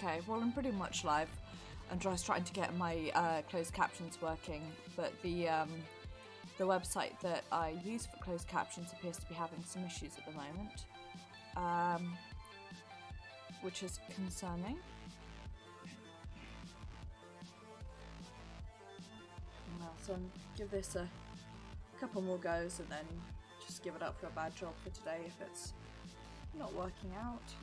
Okay, well I'm pretty much live. I'm just trying to get my closed captions working, but the website that I use for closed captions appears to be having some issues at the moment, which is concerning. Well, so give this a couple more goes and then just give it up for a bad job for today if it's not working out.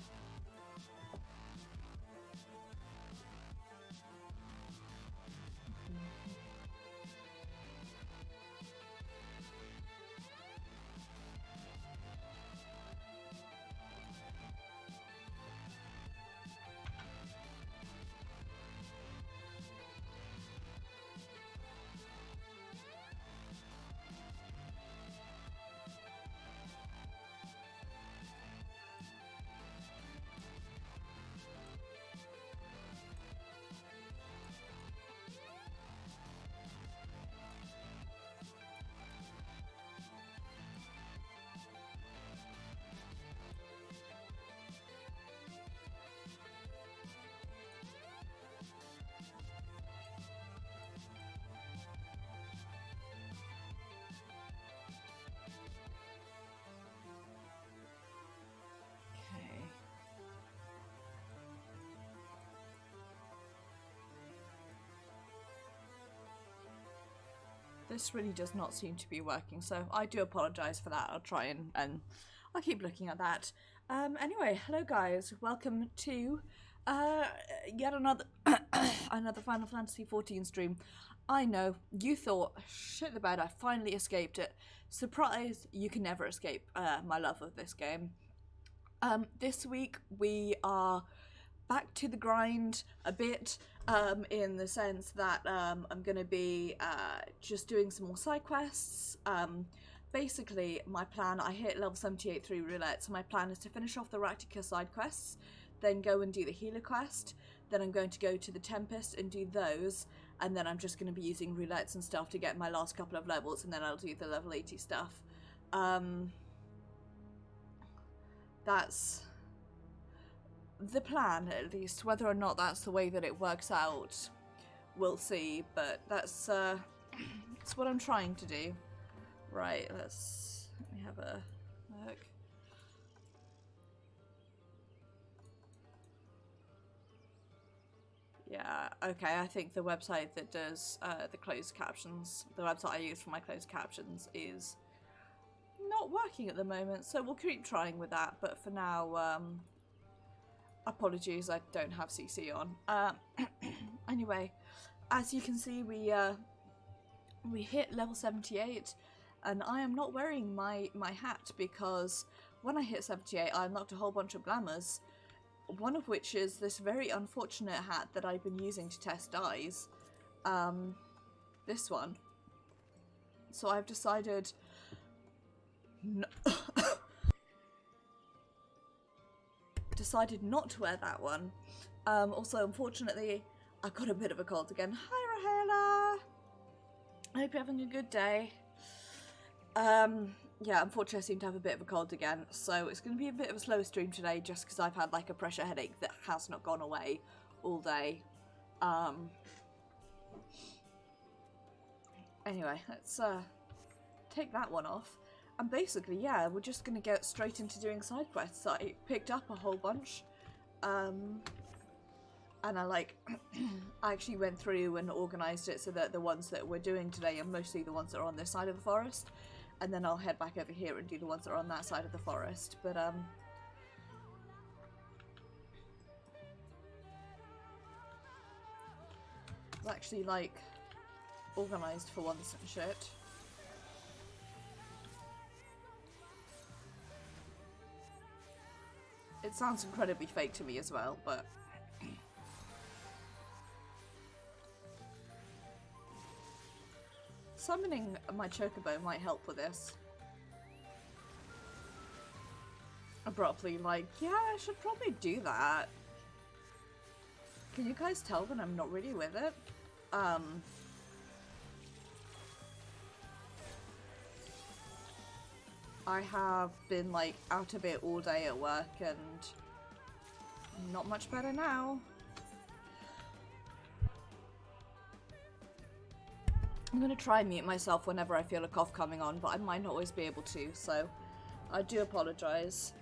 This really does not seem to be working, so I do apologise for that. I'll try and I'll keep looking at that. Anyway, hello guys, welcome to yet another another Final Fantasy XIV stream. I know, you thought, shit the bed, I finally escaped it. Surprise, you can never escape my love of this game. This week we are back to the grind a bit, in the sense that I'm going to be just doing some more side quests. Basically, my plan, I hit level 78 through roulette, so my plan is to finish off the Rak'tika side quests, then go and do the healer quest, then I'm going to go to the Tempest and do those, and then I'm just going to be using roulettes and stuff to get my last couple of levels, and then I'll do the level 80 stuff. That's the plan, at least. Whether or not that's the way that it works out, we'll see, but that's what I'm trying to do. Right, let me have a look. Yeah, okay, I think the website that does the closed captions, the website I use for my closed captions, is not working at the moment, so we'll keep trying with that, but for now, apologies, I don't have CC on. Anyway, as you can see, we hit level 78, and I am not wearing my hat because when I hit 78, I unlocked a whole bunch of glamours, one of which is this very unfortunate hat that I've been using to test dyes. This one. So I've decided decided not to wear that one. Also, unfortunately, I got a bit of a cold again. Hi, Rahela! I hope you're having a good day. Yeah, unfortunately, I seem to have a bit of a cold again, so it's going to be a bit of a slow stream today just because I've had like a pressure headache that has not gone away all day. Anyway, let's take that one off. And basically, yeah, we're just going to get straight into doing side quests. I picked up a whole bunch, and I I actually went through and organised it so that the ones that we're doing today are mostly the ones that are on this side of the forest, and then I'll head back over here and do the ones that are on that side of the forest. But it's actually like organised for once and shit. It sounds incredibly fake to me as well, but summoning my chocobo might help with this. Abruptly, like, yeah, I should probably do that. Can you guys tell that I'm not really with it? I have been like out of it all day at work and not much better now. I'm going to try and mute myself whenever I feel a cough coming on, but I might not always be able to, so I do apologise.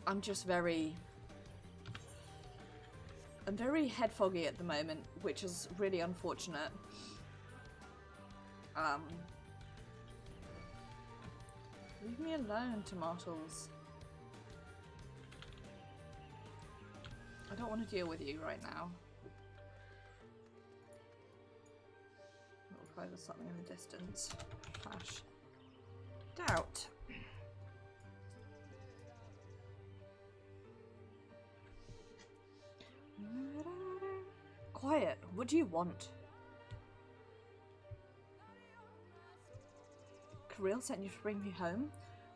I'm just I'm very head foggy at the moment, which is really unfortunate. Leave me alone, tomatoes. I don't want to deal with you right now. Looks like there's something in the distance. Flash. Doubt. Quiet. What do you want? Kirill sent you to bring me home?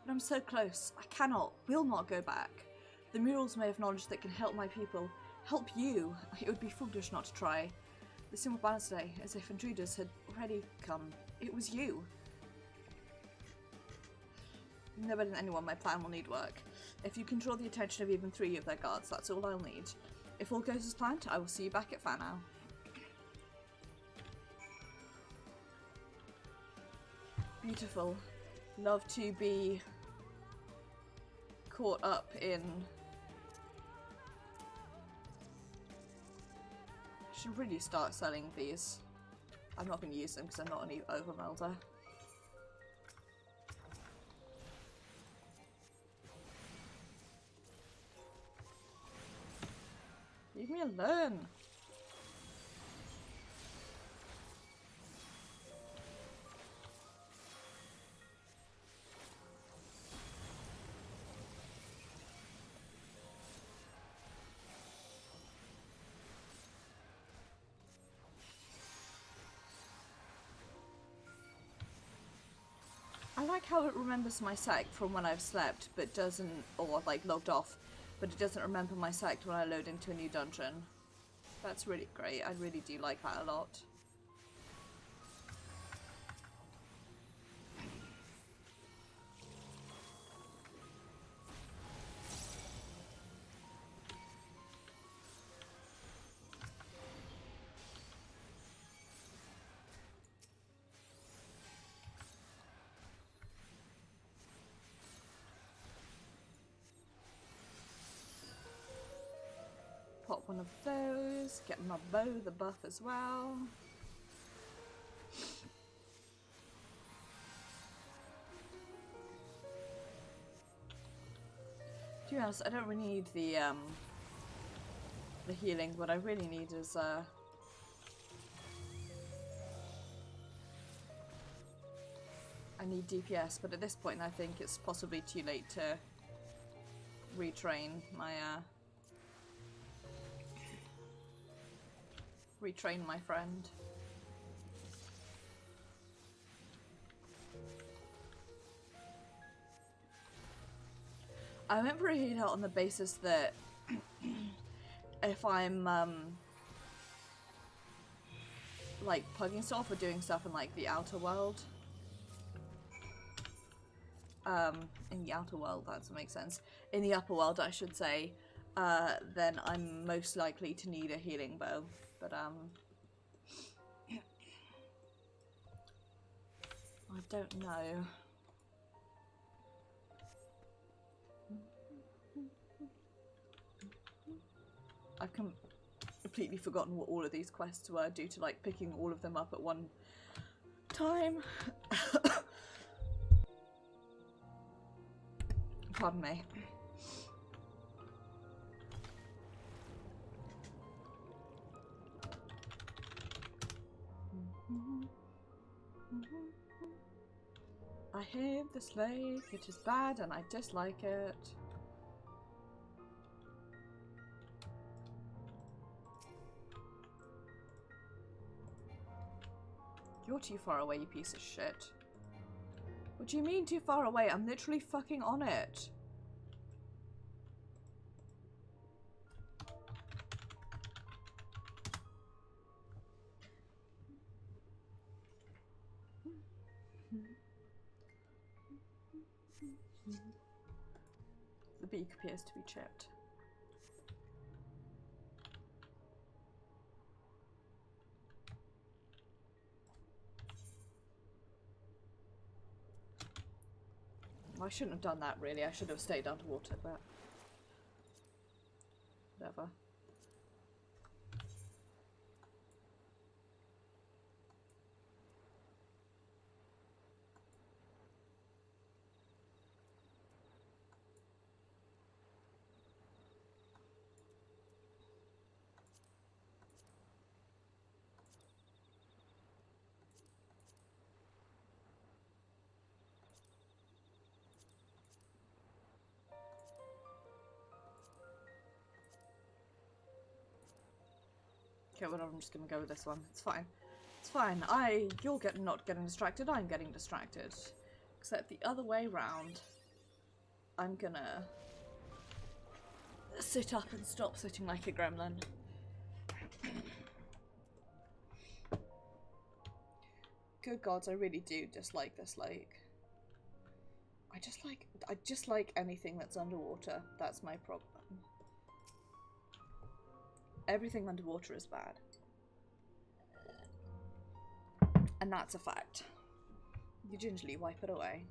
But I'm so close. I cannot, will not go back. The murals may have knowledge that can help my people. Help you. It would be foolish not to try. The simple balance today, as if intruders had already come. It was you. No better than anyone, my plan will need work. If you can draw the attention of even 3 of their guards, that's all I'll need. If all goes as planned, I will see you back at Fanau. Beautiful. Love to be caught up in... Should really start selling these. I'm not going to use them because I'm not an overmelder. Leave me alone. I like how it remembers my sect from when I've slept, but doesn't, or like logged off, but it doesn't remember my sect when I load into a new dungeon. That's really great. I really do like that a lot. Pop one of those, get my bow the buff as well. To be honest, I don't really need the healing. What I really need is I need DPS, but at this point I think it's possibly too late to retrain my friend. I went for a heal out on the basis that if I'm like plugging stuff or doing stuff in like the outer world, in the outer world, that doesn't make sense. In the upper world, I should say, then I'm most likely to need a healing bow. But I don't know. I've completely forgotten what all of these quests were due to like picking all of them up at one time. Pardon me. I hate this lake, it is bad and I dislike it. You're too far away, you piece of shit. What do you mean too far away? I'm literally fucking on it. The beak appears to be chipped. I shouldn't have done that, really. I should have stayed underwater, but whatever. Okay, well, I'm just gonna go with this one. It's fine. It's fine. You're not getting distracted. I'm getting distracted. Except the other way round. I'm gonna sit up and stop sitting like a gremlin. Good gods, I really do dislike this lake. I just like anything that's underwater. That's my problem. Everything underwater is bad. And that's a fact. You gingerly wipe it away.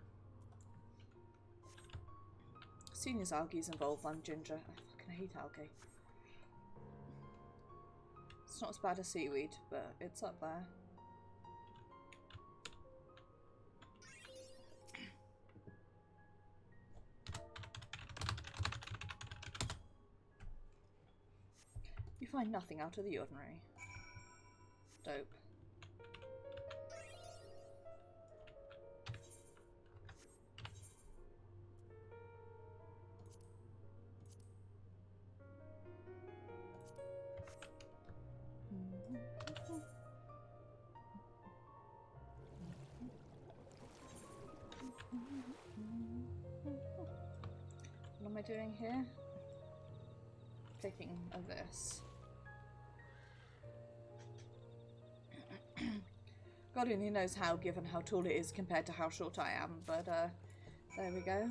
As soon as algae's involved, I'm ginger. I fucking hate algae. It's not as bad as seaweed, but it's up there. You find nothing out of the ordinary. Dope. What am I doing here? Taking of this. God only knows how, given how tall it is compared to how short I am, but there we go.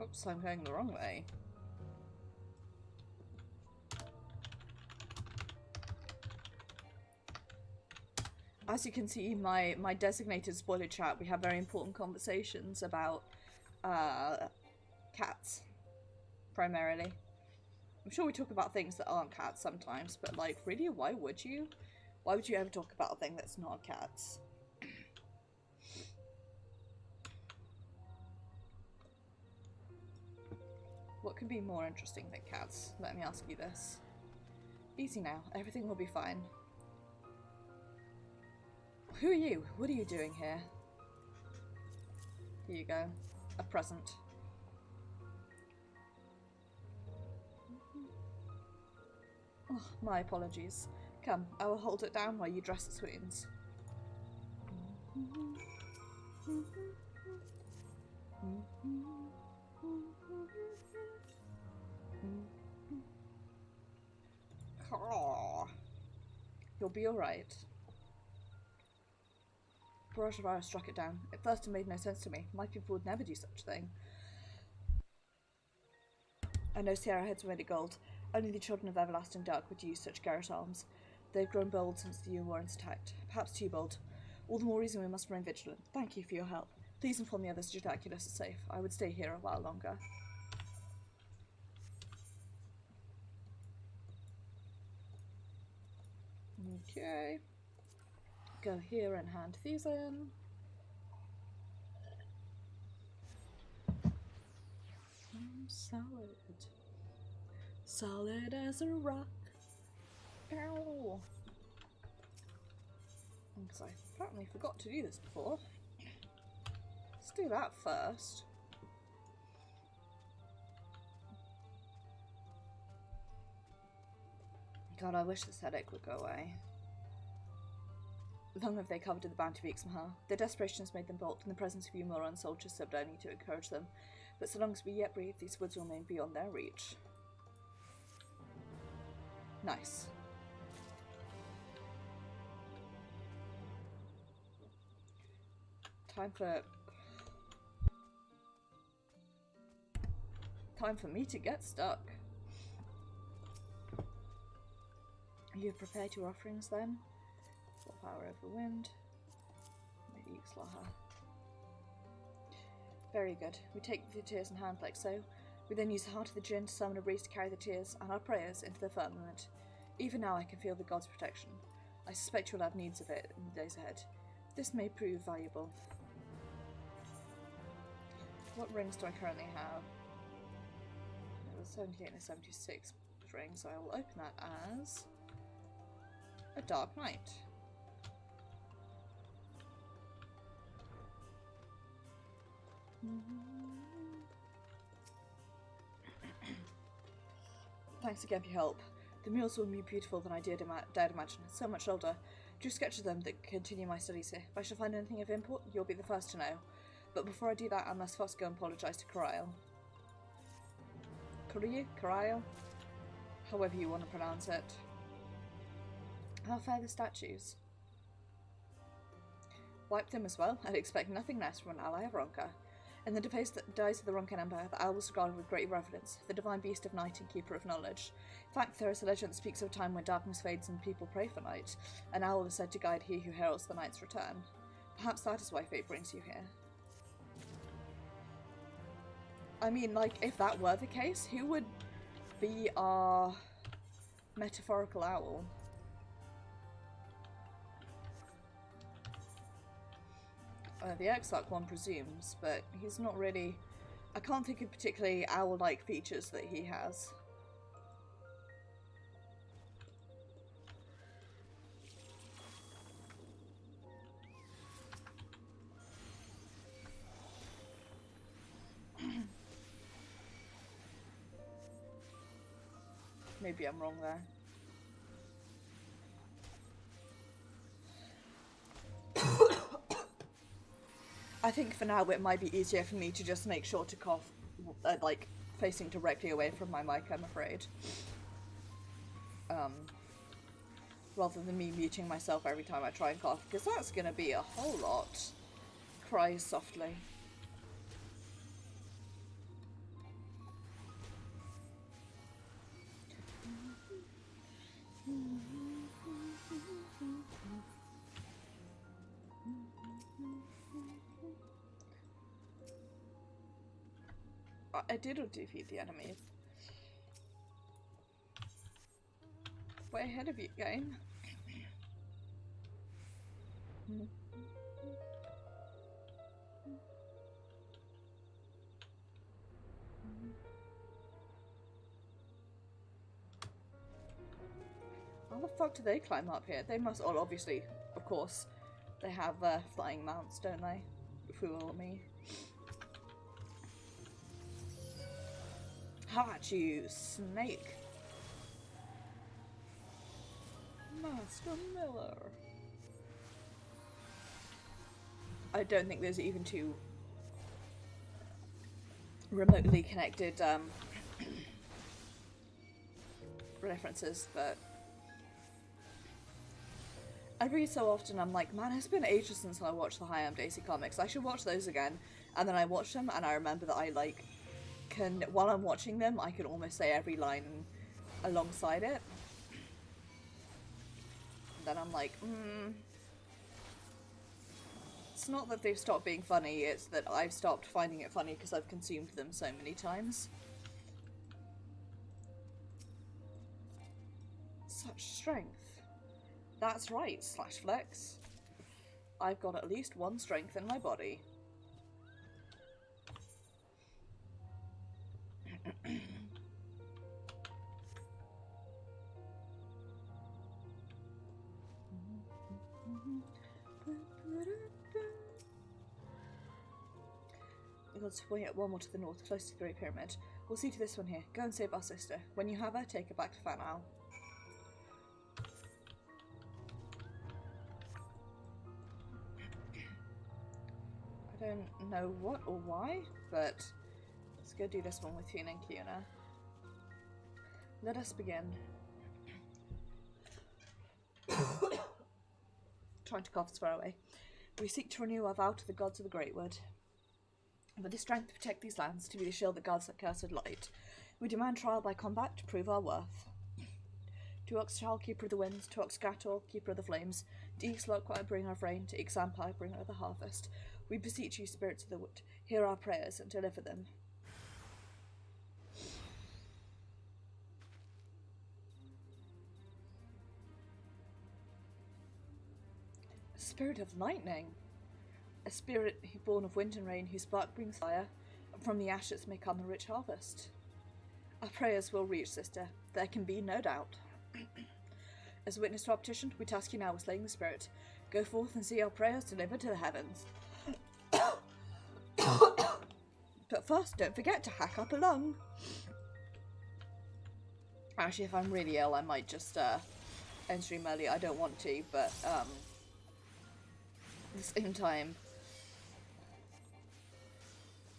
Oops, I'm going the wrong way. As you can see, my designated spoiler chat, we have very important conversations about cats, primarily. I'm sure we talk about things that aren't cats sometimes, but like, really, why would you? Why would you ever talk about a thing that's not cats? What could be more interesting than cats? Let me ask you this. Easy now, everything will be fine. Who are you? What are you doing here? Here you go. A present. Oh, my apologies. Come, I will hold it down while you dress its wounds. You'll be alright. Barajavara struck it down. At first it made no sense to me. My people would never do such a thing. I know Sierra heads were made of gold. Only the children of everlasting dark would use such garret arms. They've grown bold since the Warrens attacked. Perhaps too bold. All the more reason we must remain vigilant. Thank you for your help. Please inform the others Judaculus is safe. I would stay here a while longer. Okay. Go here and hand these in. Solid. Solid as a rock. Ow. Because I apparently forgot to do this before. Let's do that first. God, I wish this headache would go away. Long have they coveted the bounty of Ixmahar. Their desperation has made them bold, and the presence of you Moron soldiers served only to encourage them. But so long as we yet breathe, these woods will remain beyond their reach. Nice. Time for Time for me to get stuck. You have prepared your offerings then? For power over wind. Maybe Slaha. Very good. We take the tears in hand like so. We then use the heart of the djinn to summon a breeze to carry the tears and our prayers into the firmament. Even now I can feel the god's protection. I suspect you'll have needs of it in the days ahead. This may prove valuable. What rings do I currently have? It was 78 and a 76 ring, so I will open that as a Dark Knight. Thanks again for your help. The mules will be beautiful than I dared imagine. So much older. Do sketches of them that continue my studies here. If I shall find anything of import, you'll be the first to know. But before I do that, I must first go and apologise to Karail. Karail? However you want to pronounce it. How fair the statues. Wipe them as well. I'd expect nothing less from an ally of Ronka. In the days of the Ronkan Empire, the owl was regarded with great reverence, the divine beast of night and keeper of knowledge. In fact, there is a legend that speaks of a time when darkness fades and people pray for night. An owl is said to guide he who heralds the night's return. Perhaps that is why fate brings you here. I mean, like, if that were the case, who would be our metaphorical owl? The Exarch one presumes, but he's not really... I can't think of particularly owl-like features that he has. Maybe I'm wrong there. I think for now it might be easier for me to just make sure to cough, like, facing directly away from my mic, I'm afraid. Rather than me muting myself every time I try and cough, because that's gonna be a whole lot. Cry softly. I did defeat the enemies. Way ahead of you, game. How the fuck do they climb up here? They must all, obviously, of course, they have flying mounts, don't they? Fool me. How at you, snake! Master Miller. I don't think there's even two remotely connected references, but I read so often, I'm like, man, it's been ages since I watched the High Am Daisy comics. I should watch those again. And then I watch them, and I remember that I, like, can, while I'm watching them, I can almost say every line alongside it. And then I'm like, It's not that they've stopped being funny, it's that I've stopped finding it funny because I've consumed them so many times. Such strength. That's right, Slash Flex. I've got at least one strength in my body. Let's swing it one more to the north, close to the Great Pyramid. We'll see to this one here. Go and save our sister. When you have her, take her back to Fanal. I don't know what or why, but let's go do this one with Fiona and Kiona. Let us begin. Trying to cough as far away. We seek to renew our vow to the gods of the Greatwood. with the strength to protect these lands, to be the shield that guards the cursed light. We demand trial by combat to prove our worth. To Oxtal, keeper of the winds, to Oxgator, keeper of the flames, to Ixlokwa, bringer of rain, to Ixampai, bringer of the harvest. We beseech you, spirits of the wood, hear our prayers and deliver them. A spirit of lightning. A spirit born of wind and rain, whose spark brings fire, and from the ashes may come a rich harvest. Our prayers will reach, sister. There can be no doubt. As a witness to our petition, we task you now with slaying the spirit. Go forth and see our prayers delivered to the heavens. But first, don't forget to hack up a lung. Actually, if I'm really ill, I might just end stream early. I don't want to, but at the same time,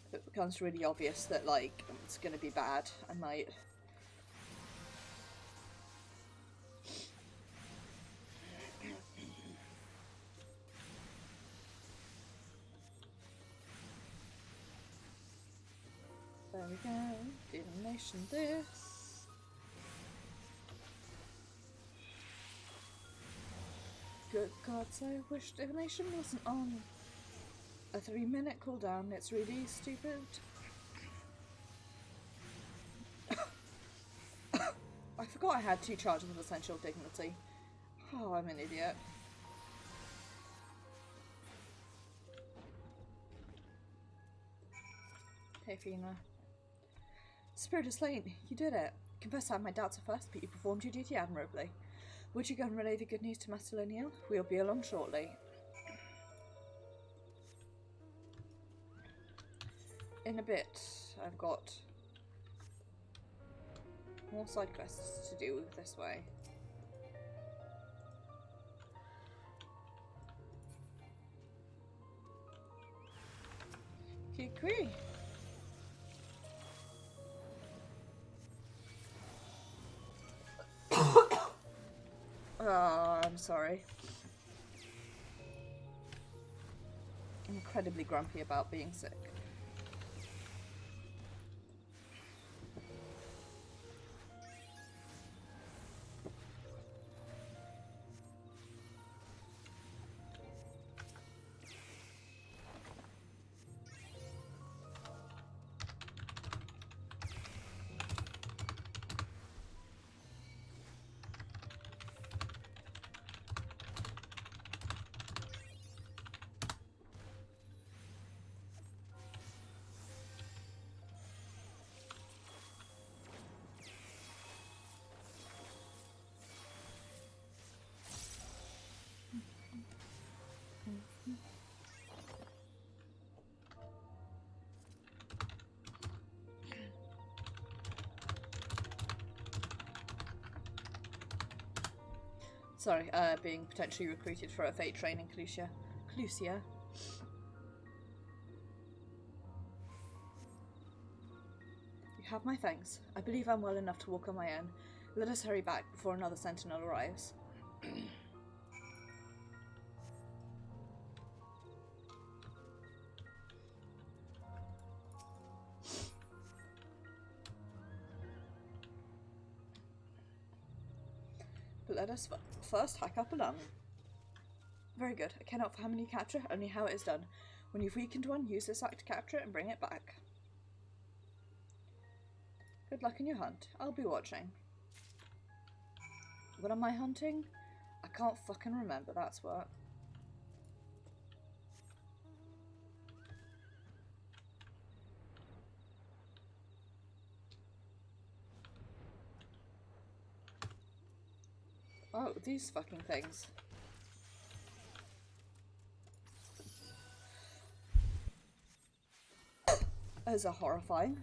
if it becomes really obvious that, like, it's gonna be bad, I might. There we go. Divination this. Good gods, I wish divination wasn't on. A 3-minute cooldown, it's really stupid. I forgot I had 2 charges of essential dignity. Oh, I'm an idiot. Hey, Fina. Spirit is slain. You did it. Confess I had my doubts at first, but you performed your duty admirably. Would you go and relay the good news to Master Liniel? We'll be along shortly. In a bit, I've got more side quests to do this way. Kikri. Oh, I'm sorry. I'm incredibly grumpy about being sick. Sorry, being potentially recruited for a fate training, Clusia. You have my thanks. I believe I'm well enough to walk on my own. Let us hurry back before another sentinel arrives. But let us first hack up a lung. Very good. I cannot for how many capture, only how it is done. When you've weakened one, use this act to capture it and bring it back. Good luck in your hunt. I'll be watching. What am I hunting? I can't fucking remember, that's what. Oh, these fucking things. Those are horrifying.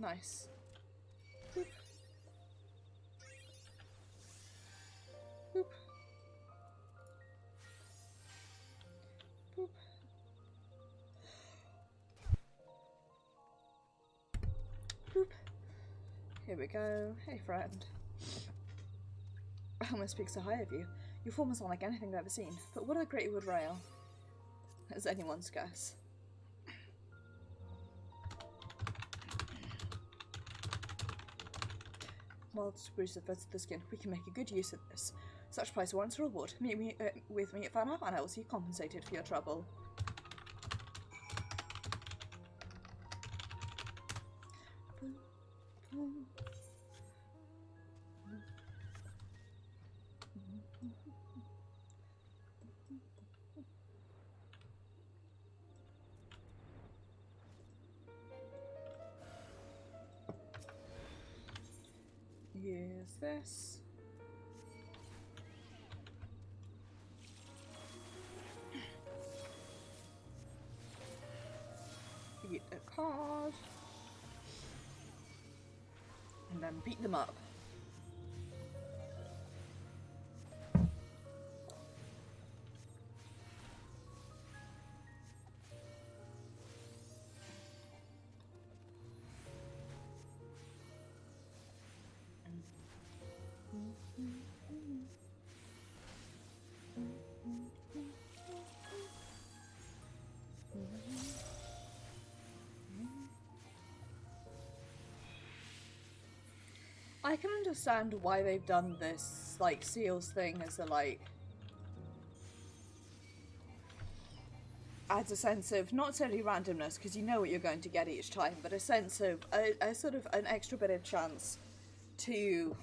Nice. Boop. Boop. Boop. Boop. Here we go. Hey, friend. I almost speak so high of you. Your form is unlike anything I've ever seen. But what are the Greatwood Rail? As anyone's guess. Mild spruce of the skin. We can make a good use of this. Such price warrants a reward. Meet me with me at Fanham, and I will see you compensated for your trouble. Use this. Eat a card. And then beat them up. I can understand why they've done this, like, seals thing as a, like, adds a sense of, not necessarily randomness, because you know what you're going to get each time, but a sense of, a sort of an extra bit of chance to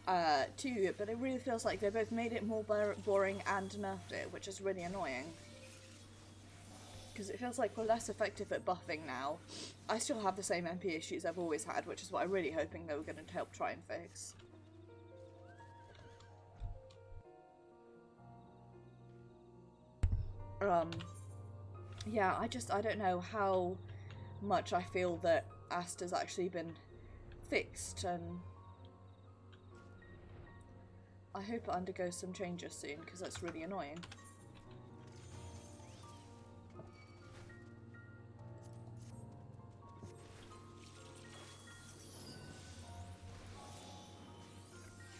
it, but it really feels like they both made it more boring and nerfed it, which is really annoying. Because it feels like we're less effective at buffing now. I still have the same MP issues I've always had, which is what I'm really hoping they were going to help try and fix. Yeah, I don't know how much I feel that Asta's actually been fixed, and I hope it undergoes some changes soon, because that's really annoying.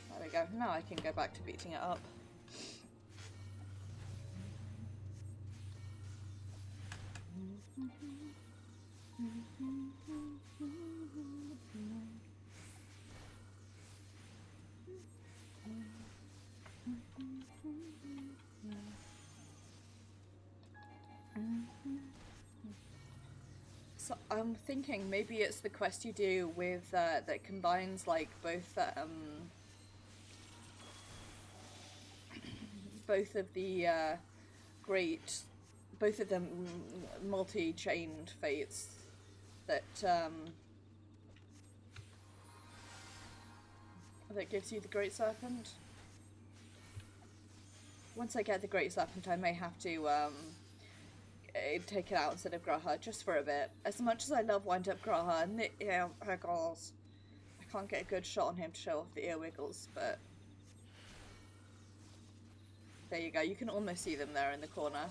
There we go. Now I can go back to beating it up. So I'm thinking maybe it's the quest you do with that combines like both both of the both of them multi-chained fates that that gives you the Great Serpent. Once I get the Great Serpent, I may have to take it out instead of Graha just for a bit. As much as I love wind up Graha and her goals, I can't get a good shot on him to show off the ear wiggles, but there you go, you can almost see them there in the corner.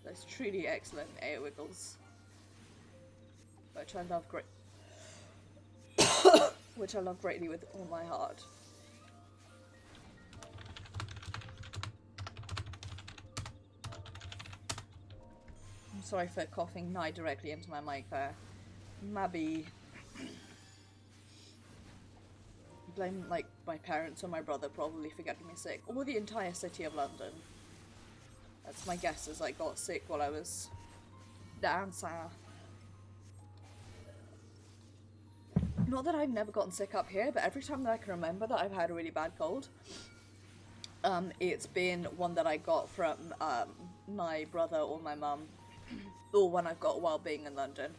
Those truly excellent ear wiggles, which I love which I love greatly with all my heart. I'm sorry for coughing nigh directly into my mic there. Maybe blame like my parents or my brother probably for getting me sick, or the entire city of London. That's my guess, as I got sick while I was down south. Not that I've never gotten sick up here, but every time that I can remember that I've had a really bad cold, it's been one that I got from my brother or my mum, or one I've got while being in London.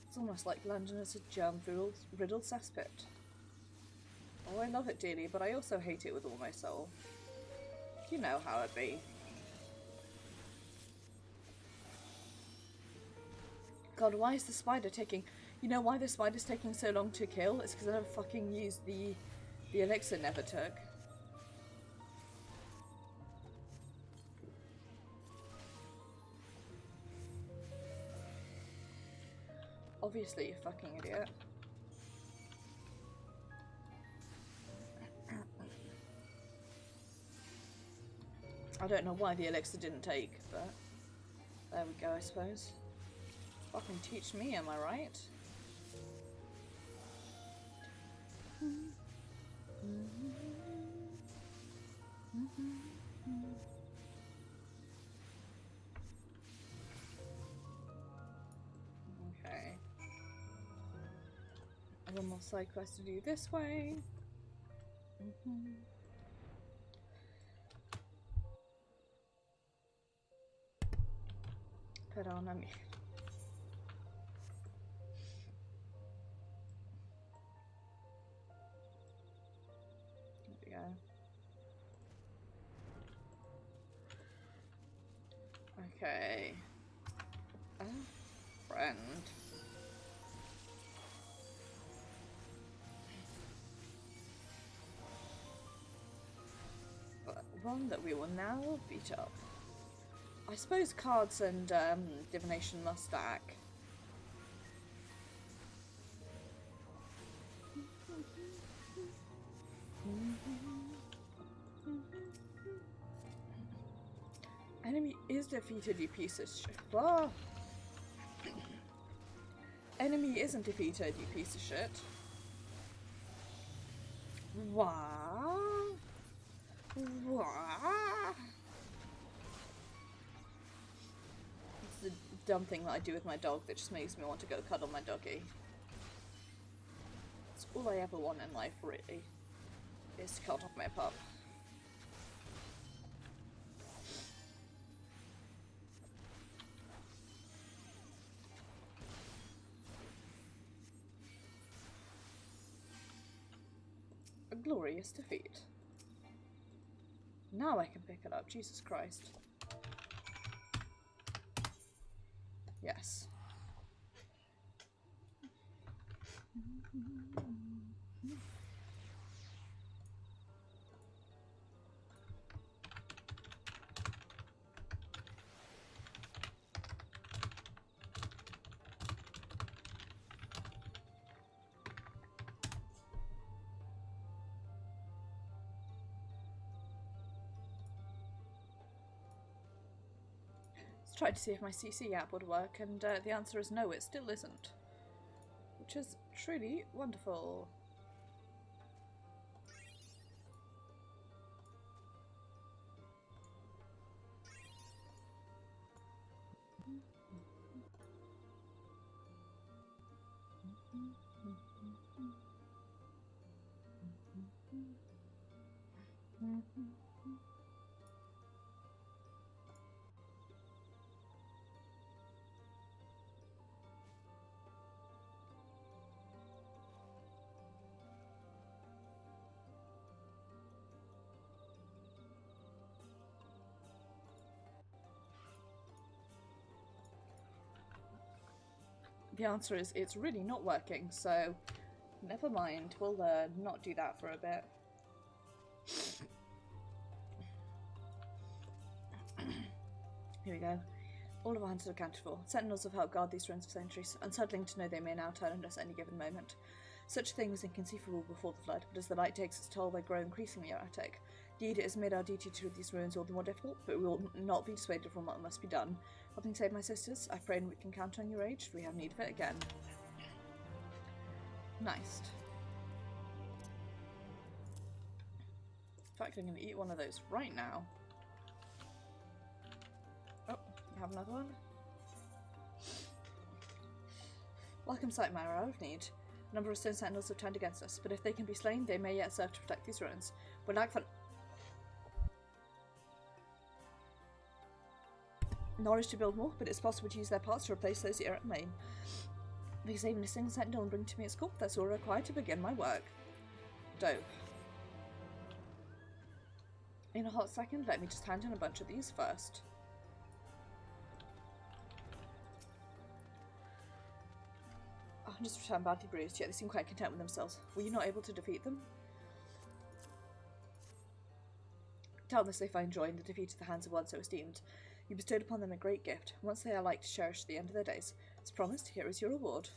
It's almost like London is a germ-riddled cesspit. Oh, I love it dearly, but I also hate it with all my soul. You know how it be. God, why is the spider taking... You know why the spider's taking so long to kill? It's because I never fucking used the elixir never took. Obviously, you fucking idiot. I don't know why the elixir didn't take, but there we go, I suppose. Fucking teach me, am I right? Okay. And one more side quest to do this way. Put on me. There we go. Okay. Friend. But one that we will now beat up. I suppose cards and divination must stack. Enemy is defeated, you piece of shit. Oh. Enemy isn't defeated, you piece of shit. What? What? It's the dumb thing that I do with my dog that just makes me want to go cuddle my doggy. It's all I ever want in life, really, is to cuddle my pup. A glorious defeat. Now I can pick it up, Jesus Christ. Yes. Tried to see if my CC app would work, and the answer is no, it still isn't. Which is truly wonderful. The answer is it's really not working, so never mind, we'll not do that for a bit. Here we go. All of our hunters are accounted for. Sentinels have helped guard these ruins for centuries. Unsettling to know they may now turn on us any given moment. Such a thing was inconceivable before the flood, but as the light takes its toll, they grow increasingly erratic. Indeed, it has made our duty to rid these ruins all the more difficult, but we will not be dissuaded from what must be done. Helping save my sisters, I pray we can count on your aid should we have need of it again. Nice. In fact, I'm going to eat one of those right now. Oh, you have another one? Welcome sight, my hour of need. A number of stone sentinels have turned against us, but if they can be slain, they may yet serve to protect these ruins. We're like for knowledge to build more, but it's possible to use their parts to replace those here at Maine. Because even a single sentinel and bring to me at school, that's all required to begin my work. Dope. In a hot second, let me just hand in a bunch of these first. 100% badly bruised, yet they seem quite content with themselves. Were you not able to defeat them? Doubtless they find joy in the defeat at the hands of one so esteemed. You bestowed upon them a great gift. Once they are like to cherish to the end of their days. As promised, here is your reward.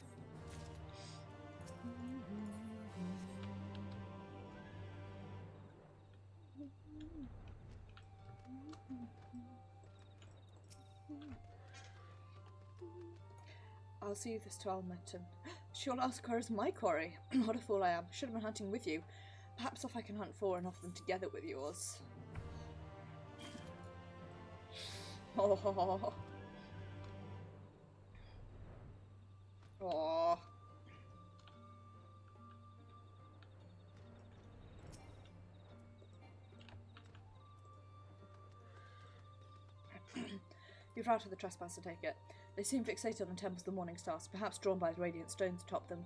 I'll see you this to Almerton. She'll ask her as my quarry. What a fool I am. Should have been hunting with you. Perhaps if I can hunt 4 and offer them together with yours. Oh. Oh. You've routed the trespass, to take it. They seem fixated on temples of the morning stars, perhaps drawn by the radiant stones atop them.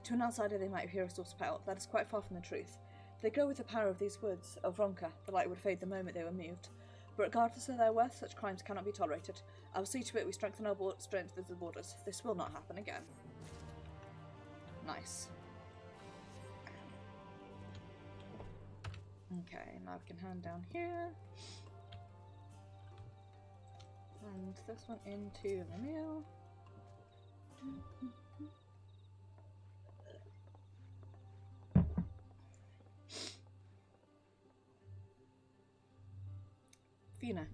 To an outsider they might appear a source of power. That is quite far from the truth. If they go with the power of these woods, of Ronka, the light would fade the moment they were moved. But regardless of their worth, such crimes cannot be tolerated. I will see to it we strengthen our strength with the borders. This will not happen again. Nice. Okay, now we can hand down here. And this one into the meal.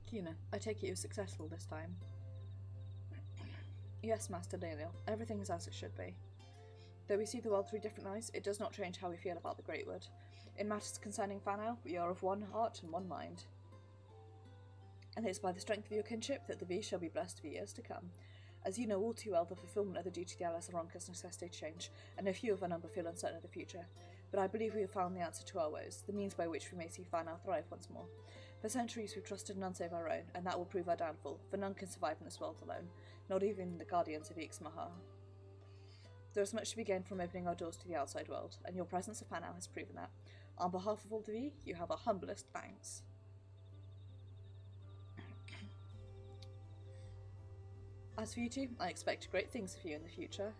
Kina, I take it you were successful this time. Yes, Master Daniel, everything is as it should be. Though we see the world through different eyes, it does not change how we feel about the Greatwood. In matters concerning Fanau, we are of one heart and one mind. And it is by the strength of your kinship that the V shall be blessed for years to come. As you know all too well, the fulfillment of the duty of the Allies of Ronka's necessitate change, and no few of our number feel uncertain of the future. But I believe we have found the answer to our woes, the means by which we may see Fanau thrive once more. For centuries we've trusted none save our own, and that will prove our downfall, for none can survive in this world alone, not even the guardians of Ixmahar. There is much to be gained from opening our doors to the outside world, and your presence at Fanau has proven that. On behalf of all the V, you have our humblest thanks. As for you two, I expect great things of you in the future.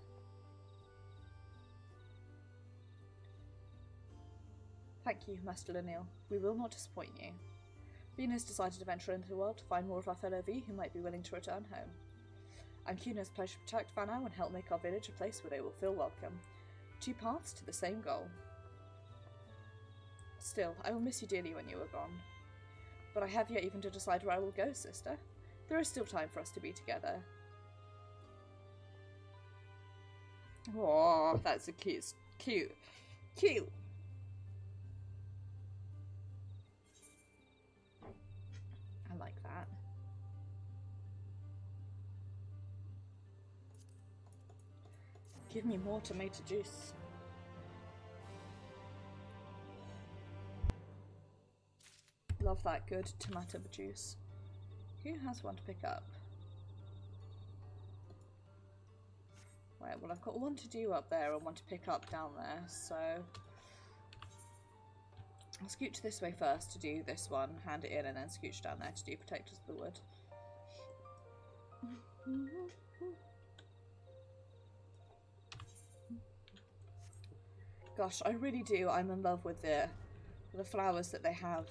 Thank you, Master Lanil. We will not disappoint you. Vina has decided to venture into the world to find more of our fellow V who might be willing to return home. And Kina has pledged to protect Fanau and help make our village a place where they will feel welcome. 2 paths to the same goal. Still, I will miss you dearly when you are gone. But I have yet even to decide where I will go, sister. There is still time for us to be together. Oh, that's a cute. I like that. Give me more tomato juice. Love that good tomato juice. Who has one to pick up? Right, well I've got one to do up there and one to pick up down there, so I'll scooch this way first to do this one, hand it in, and then scooch down there to do Protectors of the Wood. Gosh, I really do. I'm in love with the flowers that they have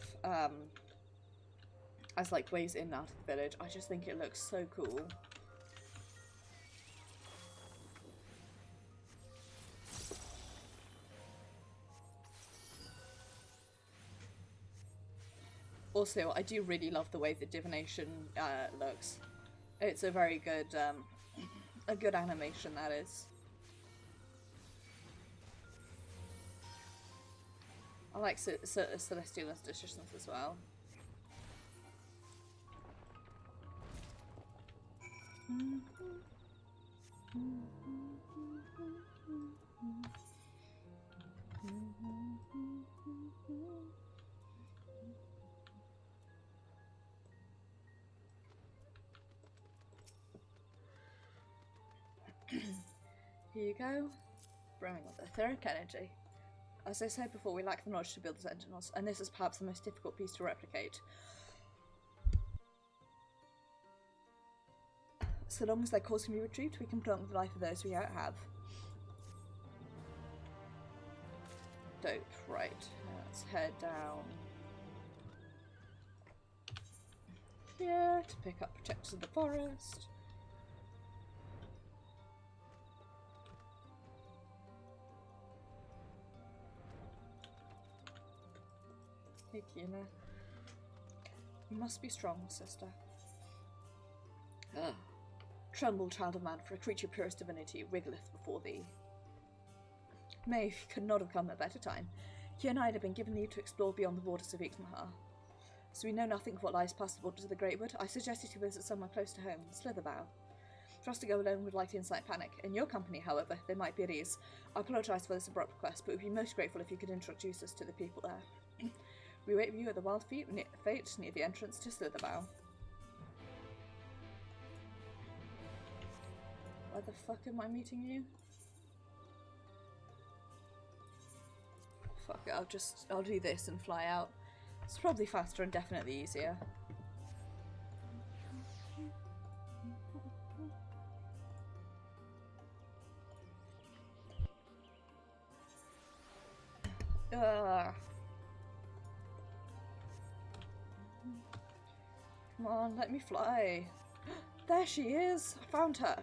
as like ways in and out of the village. I just think it looks so cool. Also, I do really love the way the divination looks. It's a very good, a good animation, that is. I like celestial institutions as well. Here you go. Brimming with etheric energy. As I said before, we lack the knowledge to build the Sentinels, and this is perhaps the most difficult piece to replicate. So long as their cause can be retrieved, we can prolong the life of those we yet have. Dope, right. Let's head down here to pick up Protectors of the Forest. Hey, Kina. You must be strong, sister. Ugh. Tremble, child of man, for a creature purest divinity wriggleth before thee. Maeve could not have come at a better time. You and I had been given leave to explore beyond the borders of Ixmahar. So we know nothing of what lies past the borders of the Greatwood. I suggested to visit somewhere close to home, Slitherbough. For us to go alone would likely incite panic. In your company, however, they might be at ease. I apologise for this abrupt request, but would be most grateful if you could introduce us to the people there. We wait for you at the Wild Fate near the entrance to Slitherbough. Where the fuck am I meeting you? Fuck it, I'll do this and fly out. It's probably faster and definitely easier. Ugh. Come on, let me fly. There she is! I found her!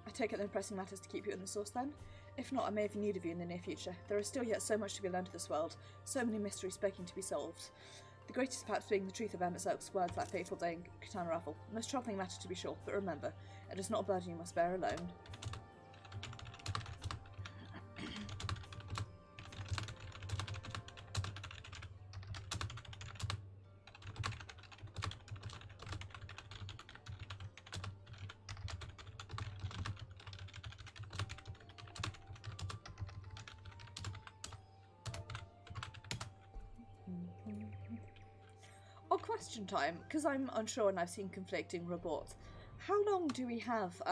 I take it no pressing matters to keep you in the source then? If not, I may have need of you in the near future. There is still yet so much to be learned of this world, so many mysteries begging to be solved. The greatest perhaps being the truth of Emmet Oak's words that fateful day in Katana Raffle. Most troubling matter to be sure, but remember, it is not a burden you must bear alone. Question time, because I'm unsure and I've seen conflicting reports. How long do we have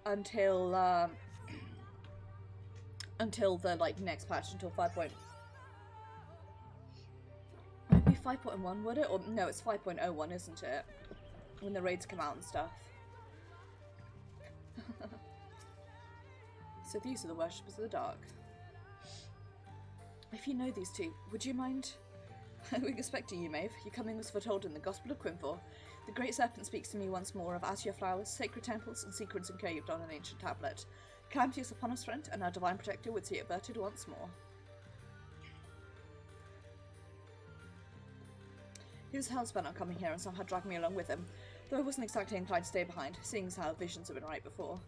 until the next patch, until 5. Maybe 5.1 would it? Or no, it's 5.01, isn't it? When the raids come out and stuff. So these are the worshippers of the dark. If you know these two, would you mind? We're expecting you, Maeve. Your coming was foretold in the Gospel of Quinfor. The Great Serpent speaks to me once more of azure flowers, sacred temples, and secrets engraved on an ancient tablet. Calamity is upon us, friend, and our divine protector would see it averted once more. He was hellspent on coming here and somehow dragged me along with him, though I wasn't exactly inclined to stay behind, seeing as how visions have been right before.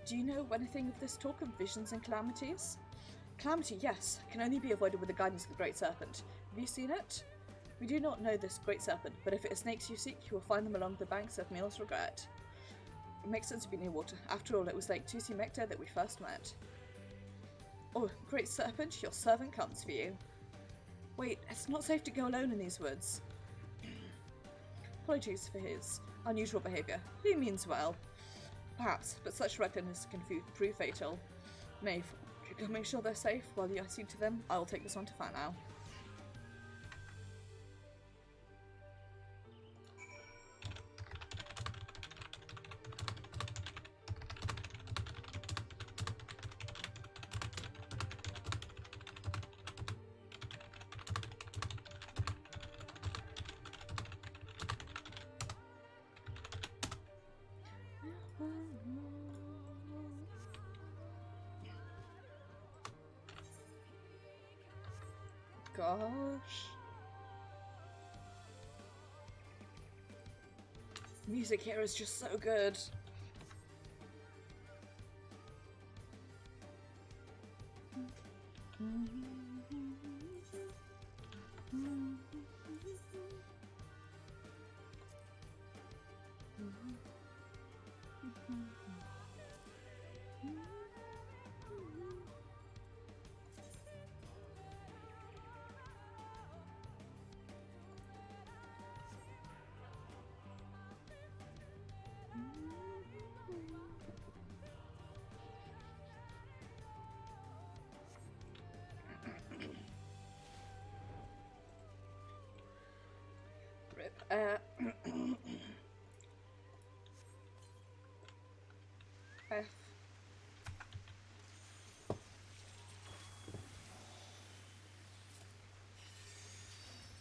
Do you know anything of this talk of visions and calamities? Calamity, yes, can only be avoided with the guidance of the Great Serpent. Have you seen it? We do not know this Great Serpent, but if it is snakes you seek, you will find them along the banks of Mil's Regret. It makes sense to be near water. After all, it was Lake Tusi Mekta that we first met. Oh, Great Serpent, your servant comes for you. Wait, it's not safe to go alone in these woods. Apologies for his unusual behaviour. He means well. Perhaps, but such recklessness can prove fatal. Maeve, you can make sure they're safe while you see to them. I will take this one to Fat now. Gosh. Music here is just so good. F.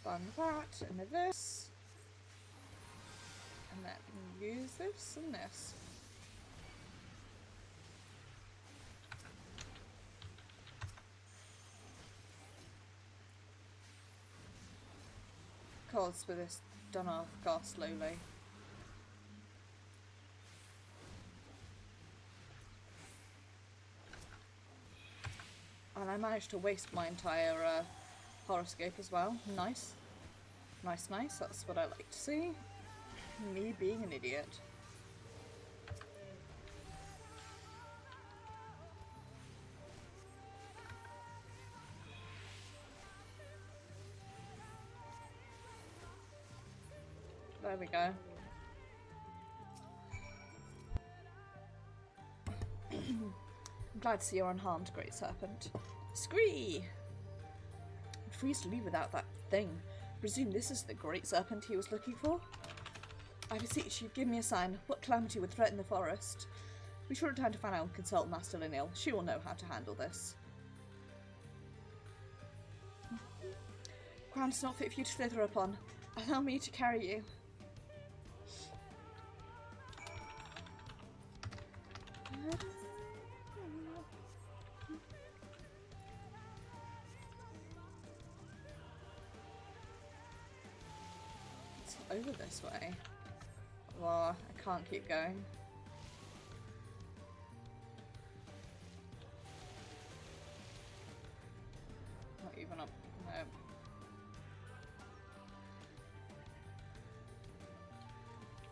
Done that, and then this. And then use this and this. Cards with this done off car slowly. And I managed to waste my entire horoscope as well. Nice. Nice, nice. That's what I like to see. Me being an idiot. There we go. I'm glad to see you're unharmed, Great Serpent. Scree! I'm freeze to leave without that thing. Presume this is the Great Serpent he was looking for? I beseech you, give me a sign. What calamity would threaten the forest? We should return to Fanael and consult Master Linil. She will know how to handle this. Ground's not fit for you to slither upon. Allow me to carry you. It's over this way. Well, I can't keep going. Not even up. No.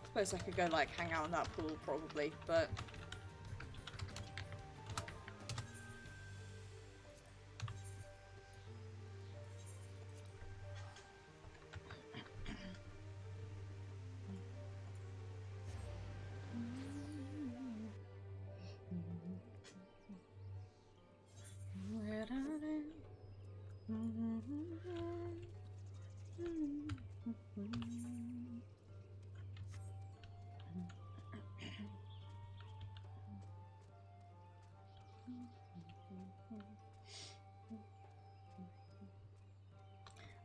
I suppose I could go like hang out in that pool probably, but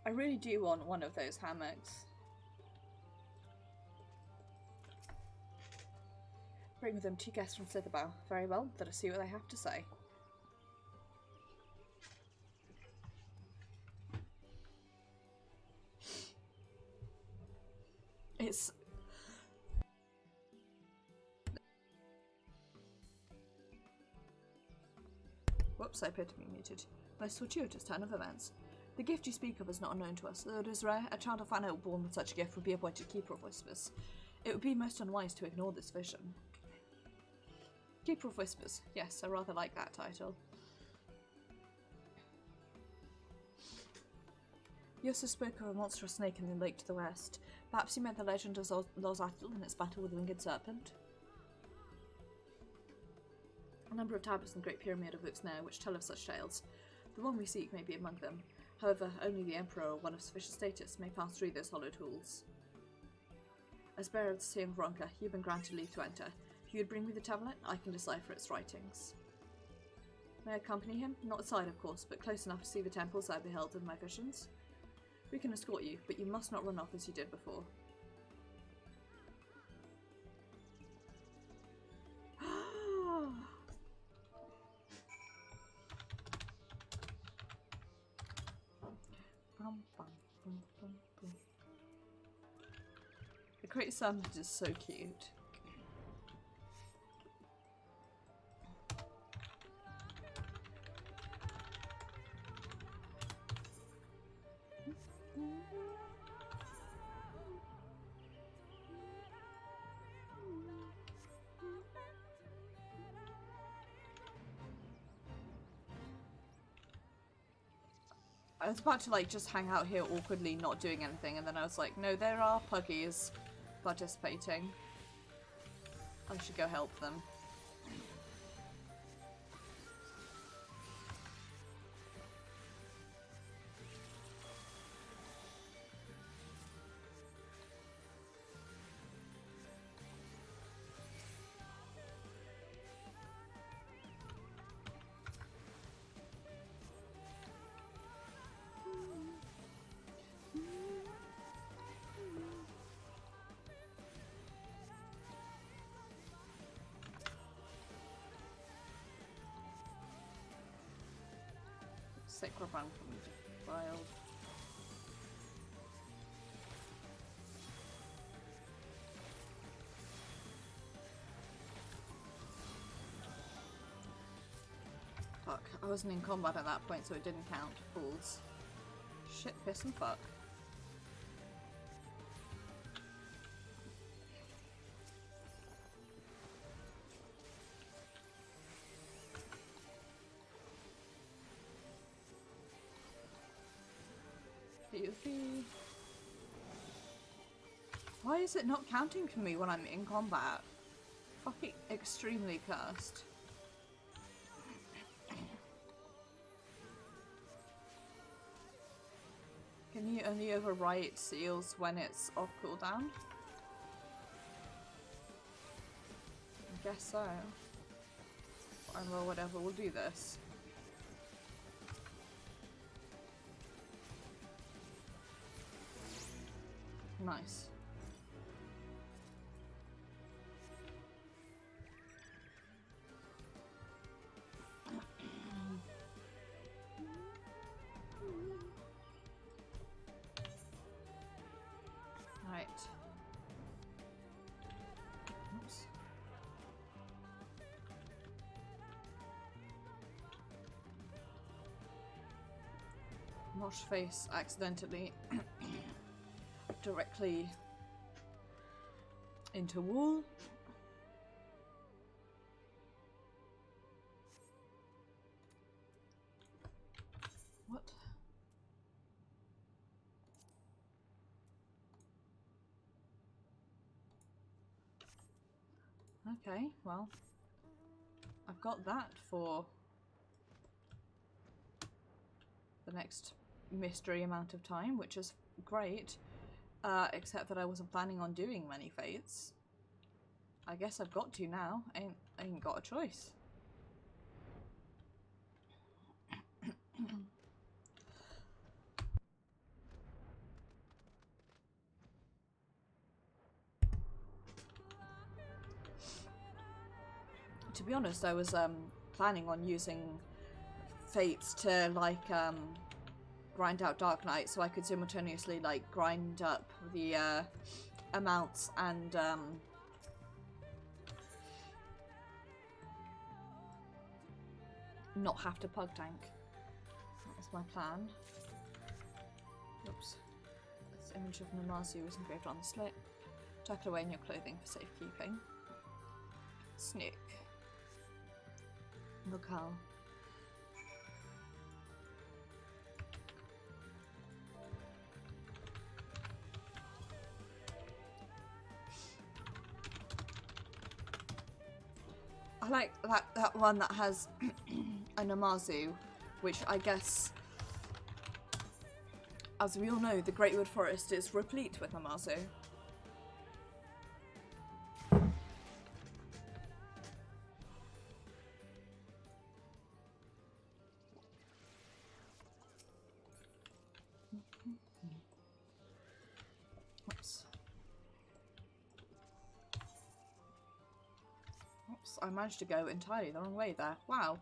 I really do want one of those hammocks. Bring with them 2 guests from Slitherbow. Very well, let us see what they have to say. It's... Whoops, I appear to be muted. Most fortuitous turn of events. The gift you speak of is not unknown to us, though it is rare. A child of Fanael born with such a gift would be appointed Keeper of Whispers. It would be most unwise to ignore this vision. Keeper of Whispers. Yes, I rather like that title. You also spoke of a monstrous snake in the lake to the west. Perhaps you meant the legend of Lozatl and its battle with the winged serpent? A number of tablets in the Great Pyramid of books now which tell of such tales. The one we seek may be among them. However, only the Emperor or one of sufficient status may pass through those hollowed halls. As bearer of the Seal of Ronka, you've been granted leave to enter. If you would bring me the tablet, I can decipher its writings. May I accompany him? Not outside, of course, but close enough to see the temples I beheld in my visions. We can escort you, but you must not run off as you did before. The Great Serpent is so cute. I was about to like just hang out here awkwardly not doing anything, and then I was like, no, there are puggies participating. I should go help them. Sacred Run from Wild. Fuck, I wasn't in combat at that point, so it didn't count. Fools. Shit, piss and fuck. Goofy. Why is it not counting for me when I'm in combat? Fucking extremely cursed. Can you only overwrite seals when it's off cooldown? I guess so. Fine, well, whatever, we'll do this. Nice. Right. Oops. Mosh face accidentally directly into wall. What? Okay, well, I've got that for the next mystery amount of time, which is great. Except that I wasn't planning on doing many fates. I guess I've got to now. I ain't got a choice. To be honest, I was planning on using fates to like grind out Dark Knight, so I could simultaneously like grind up the amounts and not have to pug tank. That was my plan. Oops. This image of Namazu was engraved on the slip. Tuck it away in your clothing for safekeeping. Snick. Locale. I like that one that has a Namazu, which I guess, as we all know, the Greatwood Forest is replete with Namazu. Oops. Oops, I managed to go entirely the wrong way there. Wow.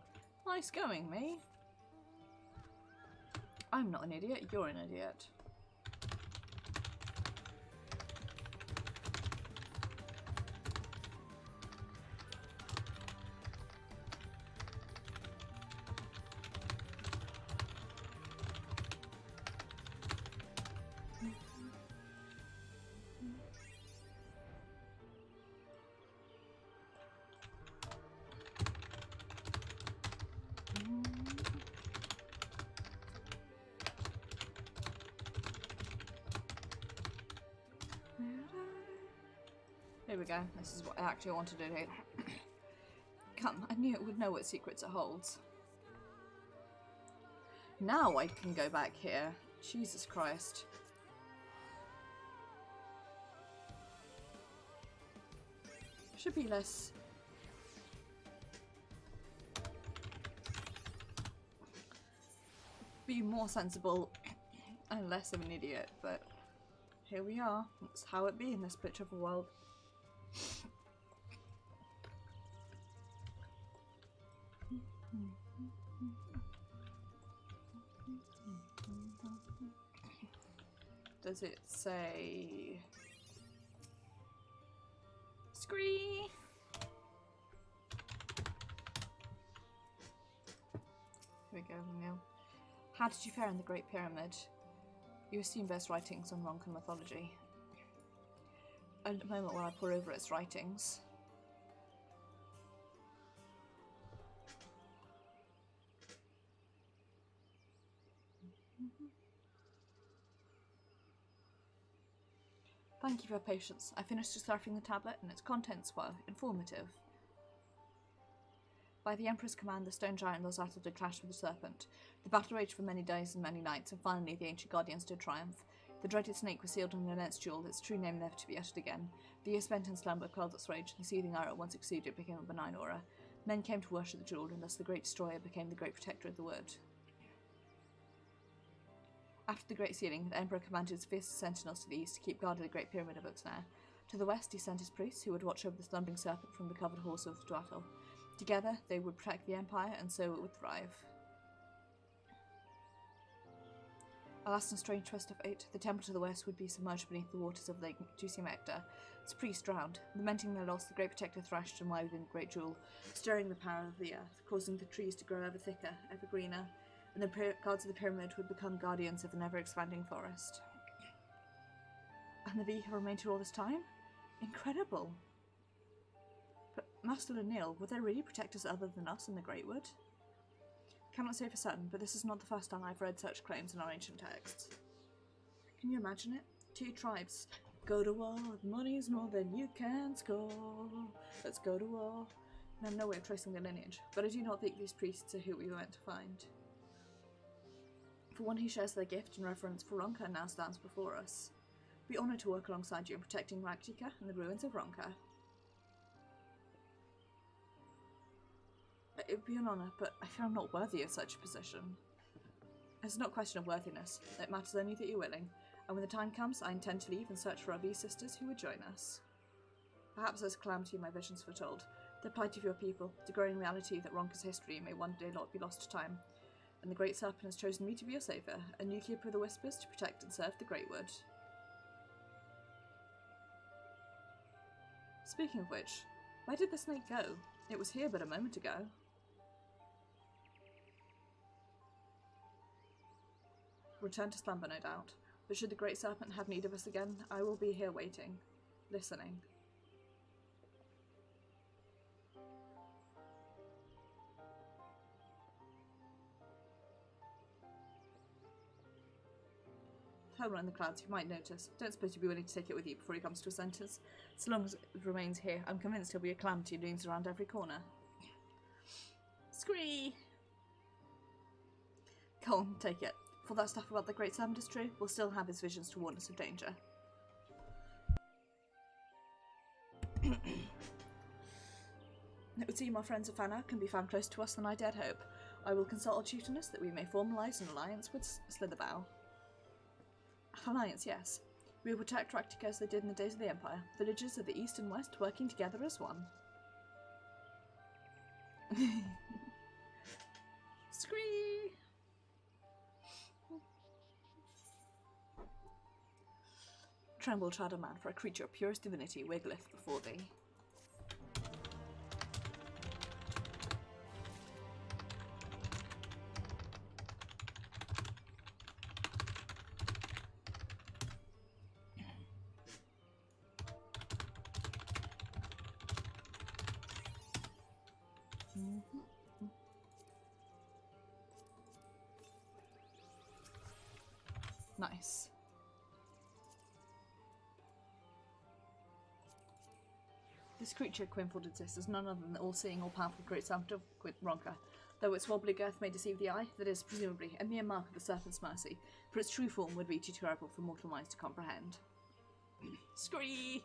Nice going, me. I'm not an idiot, you're an idiot. Here we go. This is what I actually wanted to do. Come, I knew it would know what secrets it holds. Now I can go back here. Jesus Christ. Should be less... be more sensible and less of an idiot, but here we are. That's how it be in this bitch of a world. Does it say... Scree! Here we go, Neil. How did you fare in the Great Pyramid? You assume best writings on Ronkan mythology. A moment while I pore over its writings. Thank you for your patience. I finished deciphering the tablet and its contents were informative. By the Emperor's command, the stone giant Lozato did clash with the serpent. The battle raged for many days and many nights, and finally the ancient guardians did triumph. The dreaded snake was sealed in an immense jewel, its true name never to be uttered again. The year spent in slumber quelled its rage, and the seething ire once exuded became a benign aura. Men came to worship the jewel, and thus the great destroyer became the great protector of the wood. After the great sealing, the Emperor commanded his fiercest sentinels to the east to keep guard of the Great Pyramid of Uxnar. To the west, he sent his priests, who would watch over the slumbering serpent from the covered halls of Dwathel. Together, they would protect the Empire, and so it would thrive. Alas, in a strange twist of fate, the temple to the west would be submerged beneath the waters of Lake Tusimecta. Its priests drowned. Lamenting their loss, the great protector thrashed and wide within the great jewel, stirring the power of the earth, causing the trees to grow ever thicker, ever greener, and the gods of the pyramid would become guardians of an ever-expanding forest. And the V have remained here all this time? Incredible! But Master Lanil, would there really protectors other than us in the Greatwood? Cannot say for certain, but this is not the first time I've read such claims in our ancient texts. Can you imagine it? Two tribes. Go to war, money's more than you can score. Let's go to war. I have no way of tracing their lineage, but I do not think these priests are who we were meant to find. For one who shares their gift and reverence for Ronka now stands before us. We honour to work alongside you in protecting Rak'tika and the ruins of Ronka. It would be an honour, but I feel I'm not worthy of such a position. It's not a question of worthiness. It matters only that you're willing, and when the time comes, I intend to leave and search for our V sisters who would join us. Perhaps there's calamity my visions foretold, the plight of your people, the growing reality that Ronka's history may one day not be lost to time. And the Great Serpent has chosen me to be your saviour, a new keeper of the Whispers to protect and serve the Greatwood. Speaking of which, where did the snake go? It was here but a moment ago. Return to slumber, no doubt, but should the Great Serpent have need of us again, I will be here waiting, listening. Terminal in the clouds, you might notice. Don't suppose you'd be willing to take it with you before he comes to a sentence. So long as it remains here, I'm convinced he'll be a calamity and looms around every corner. Scree! Go on, take it. If all that stuff about the Great Serpent is true, we'll still have his visions to warn us of danger. It would seem our friends of Fana can be found closer to us than I dared hope. I will consult our tutoress that we may formalise an alliance with Slitherbow. Alliance, yes. We will protect Rak'tika as they did in the days of the Empire. Villagers of the east and west working together as one. Scree! Tremble, Shadow Man, for a creature of purest divinity wiggleth before thee. Nice. This creature Quinfold exists as none other than the all-seeing, all-powerful Great Serpent of Ronka. Though its wobbly girth may deceive the eye, that is, presumably, a mere mark of the Serpent's mercy, for its true form would be too terrible for mortal minds to comprehend. Scree!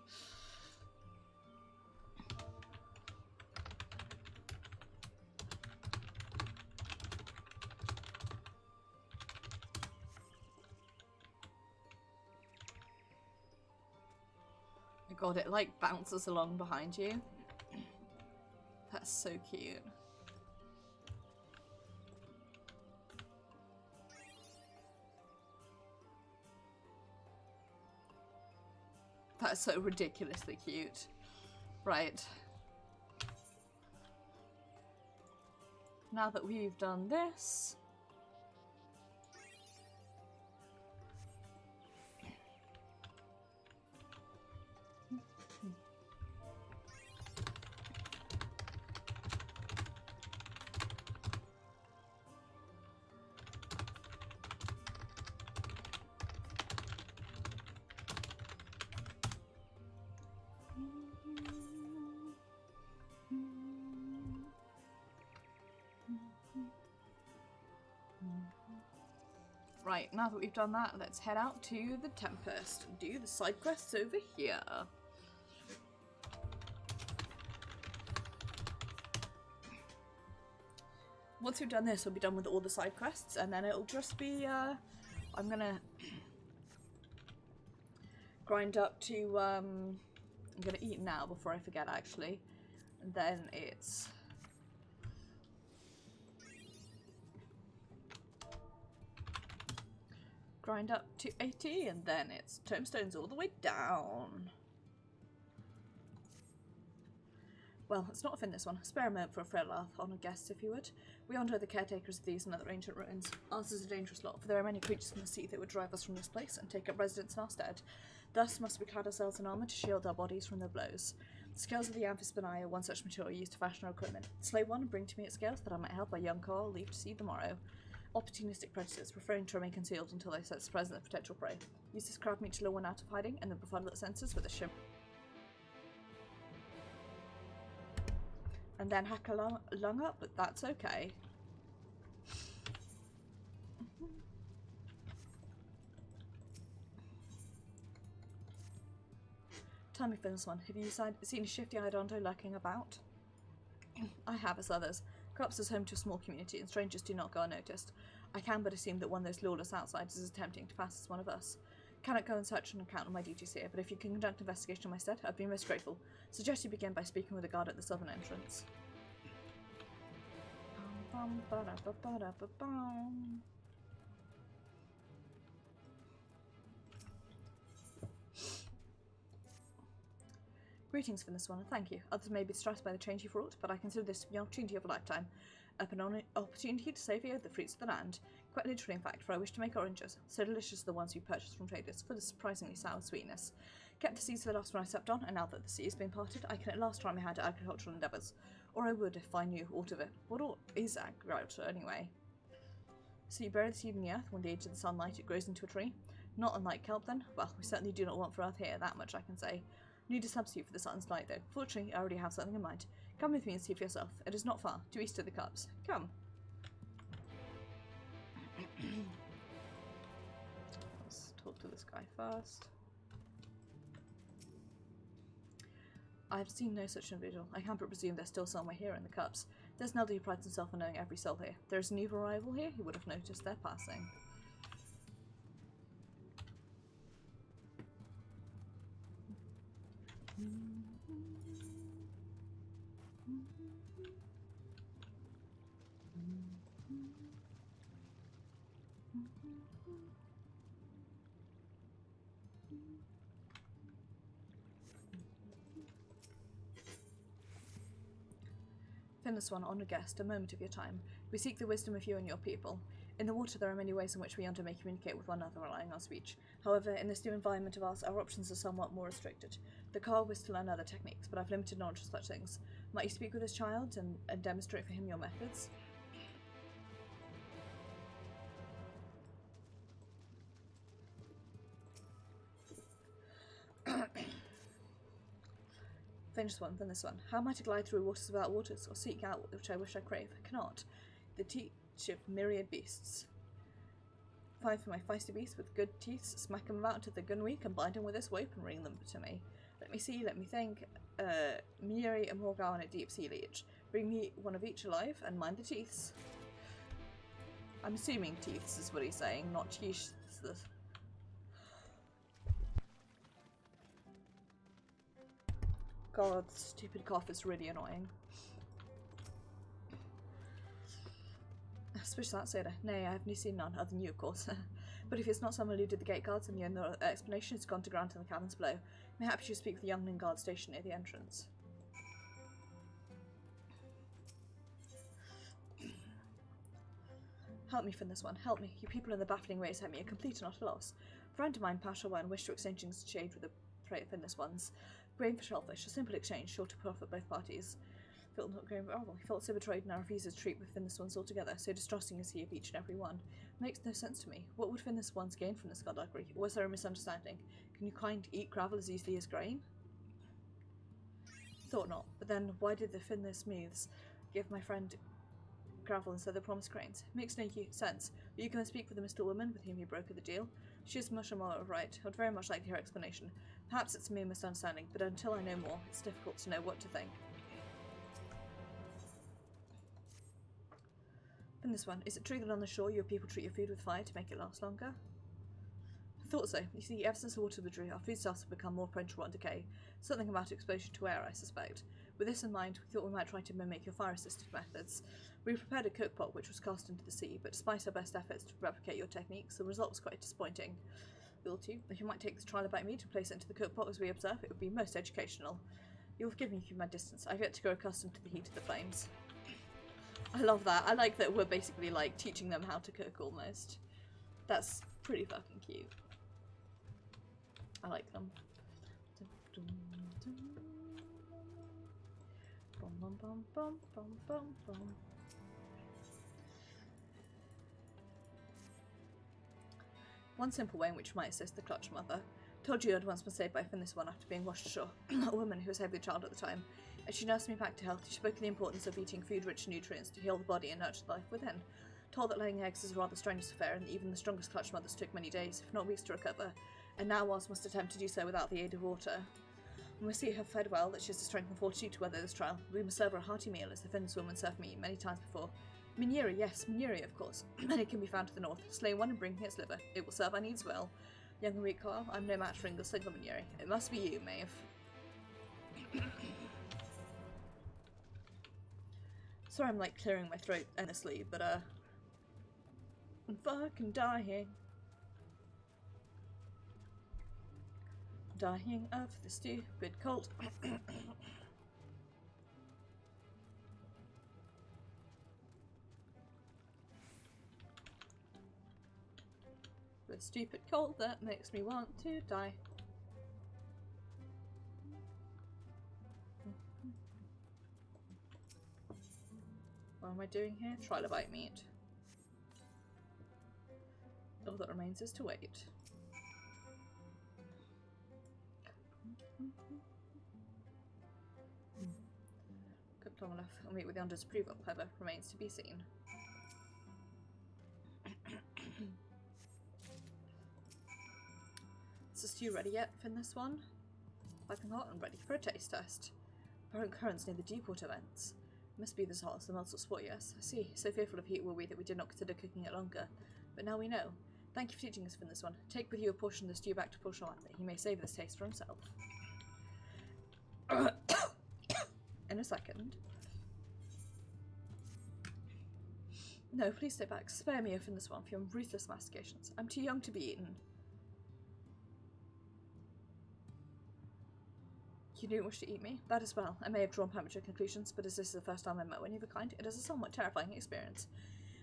God, it like bounces along behind you. That's so cute. That's so ridiculously cute. Right. Now that we've done this... Right, now that we've done that, let's head out to the Tempest and do the side quests over here. Once we've done this, we'll be done with all the side quests, and then it'll just be, I'm gonna grind up to, I'm gonna eat now before I forget actually, and then it's grind up to 80, and then it's tombstones all the way down. Well, it's not a fin this one. Spare a moment for a frail laugh, honoured guests, if you would. We are the caretakers of these and other ancient ruins. Ours is a dangerous lot, for there are many creatures in the sea that would drive us from this place and take up residence in our stead. Thus must we clad ourselves in armour to shield our bodies from their blows. The scales of the amphispinae are one such material used to fashion our equipment. Slay one and bring to me its scales, that I might help our young Carl leave to see the morrow. Opportunistic predators, preferring to remain concealed until they sense the presence of potential prey. Use this crab meat to lure one out of hiding, and then befuddle its senses with a shimmer. And then hack a lung up, but that's okay. Tell me, Finn's one, have you seen a shifty-eyed Ondo lurking about? I have, as others. Cups is home to a small community, and strangers do not go unnoticed. I can but assume that one of those lawless outsiders is attempting to pass as one of us. Cannot go and search an account on my duties here, but if you can conduct an investigation in my stead, I'd be most grateful. Suggest you begin by speaking with the guard at the southern entrance. Greetings from this one, and thank you. Others may be distressed by the change you've wrought, but I consider this to be an opportunity of a lifetime. An opportunity to savour the fruits of the land. Quite literally, in fact, for I wish to make oranges, so delicious are the ones we purchased from traders, for the surprisingly sour sweetness. Kept the seeds for the last one I stepped on, and now that the sea has been parted, I can at last try my hand at agricultural endeavours. Or I would if I knew aught of it. What aught is agriculture, anyway? So you bury the seed in the earth, when the age of the sunlight it grows into a tree? Not unlike kelp, then? Well, we certainly do not want for earth here, that much I can say. Need a substitute for the sun's light, though. Fortunately, I already have something in mind. Come with me and see for yourself. It is not far, due east of the Cups. Come. Let's talk to this guy first. I have seen no such individual. I can but presume they're still somewhere here in the Cups. There's an elder who prides himself on knowing every soul here. There is a new arrival here, he would have noticed their passing. Finish one, honoured guest, a moment of your time. We seek the wisdom of you and your people. In the water there are many ways in which we may communicate with one another relying on speech. However, in this new environment of ours, our options are somewhat more restricted. The Carl wishes to learn other techniques, but I've limited knowledge of such things. Might you speak with this child and demonstrate for him your methods? Finish one, then this one. How am I to glide through waters without waters, or seek out which I wish I crave? I cannot. The teach of myriad beasts. Find for my feisty beast with good teeth, smack him about to the gun weak, and bind him with this rope and bring them to me. Let me see, let me think. Miri, a Morgal, and a deep sea leech. Bring me one of each alive, and mind the teeths. I'm assuming teeths is what he's saying, not teeths. God, stupid cough is really annoying. Switch that soda. Nay, I have seen none, other than you, of course. But if it's not someone who did the gate guards, and the only explanation is gone to ground in the caverns below, mayhap you should speak with the youngling guard stationed near the entrance. Help me from this one, help me. You people in the baffling ways have me a complete and utter loss. A friend of mine, Pasha and wished to exchange trade with the prey of Finless ones. Grain for shellfish, a simple exchange, sure to profit both parties. Felt not going well. He felt so betrayed and now refuses to treat with Finless ones altogether, so distrusting is he of each and every one. Makes no sense to me. What would Finless ones gain from this skullduggery? Or was there a misunderstanding? Can you kind eat gravel as easily as grain? Thought not, but then why did the Finless smooths give my friend gravel instead of the promised grains? Makes no sense. Are you going to speak with the Mr. Woman with whom you brokered the deal? She is much more right. I would very much like to hear her explanation. Perhaps it's a mere misunderstanding, but until I know more, it's difficult to know what to think. And this one, is it true that on the shore your people treat your food with fire to make it last longer? I thought so. You see, ever since the water withdrew, our foodstuffs have become more prone to rot and decay. Something about exposure to air, I suspect. With this in mind, we thought we might try to mimic your fire-assisted methods. We prepared a cookpot which was cast into the sea, but despite our best efforts to replicate your techniques, the result was quite disappointing. Will too. If you might take this trial about me to place it into the cookpot as we observe, it would be most educational. You'll forgive me for my distance. I've yet to grow accustomed to the heat of the flames. I love that. I like that we're basically like teaching them how to cook almost. That's pretty fucking cute. I like them. Bum, bum, bum, bum, bum, bum, bum. One simple way in which you might assist the clutch mother. Told you I'd once been saved by Finless one after being washed ashore. A woman who was heavily child at the time. As she nursed me back to health, she spoke of the importance of eating food-rich nutrients to heal the body and nurture the life within. Told that laying eggs is a rather strenuous affair, and that even the strongest clutch mothers took many days, if not weeks, to recover, and now ours must attempt to do so without the aid of water. When we see her fed well, that she has the strength and fortitude to weather this trial, we must serve her a hearty meal as the Finnish woman served me many times before. Minuri, yes, Minuri, of course. And it can be found to the north. Slay one and bring its liver. It will serve our needs well. Young and weak Carl, I'm no match for English single Minuri. It must be you, Maeve. Sorry I'm like clearing my throat endlessly, but I'm fucking dying. Dying of the stupid cold. The stupid cold that makes me want to die. What am I doing here? Trilobite meat. All that remains is to wait. Cooked long enough. I'll meet with the Under's approval, however, remains to be seen. Is the stew ready yet, Finless one? Piping hot and ready for a taste test. Apparent currents near the Deepwater vents. Must be this hot, so the melts will spot, yes. I see. So fearful of heat were we that we did not consider cooking it longer. But now we know. Thank you for teaching us, Finless one. Take with you a portion of the stew back to Pulshan, that he may savour this taste for himself. In a second. No, please stay back. Spare me, Finless one, for your ruthless mastications. I'm too young to be eaten. You didn't wish to eat me? That as well. I may have drawn premature conclusions, but as this is the first time I met one of a kind, it is a somewhat terrifying experience.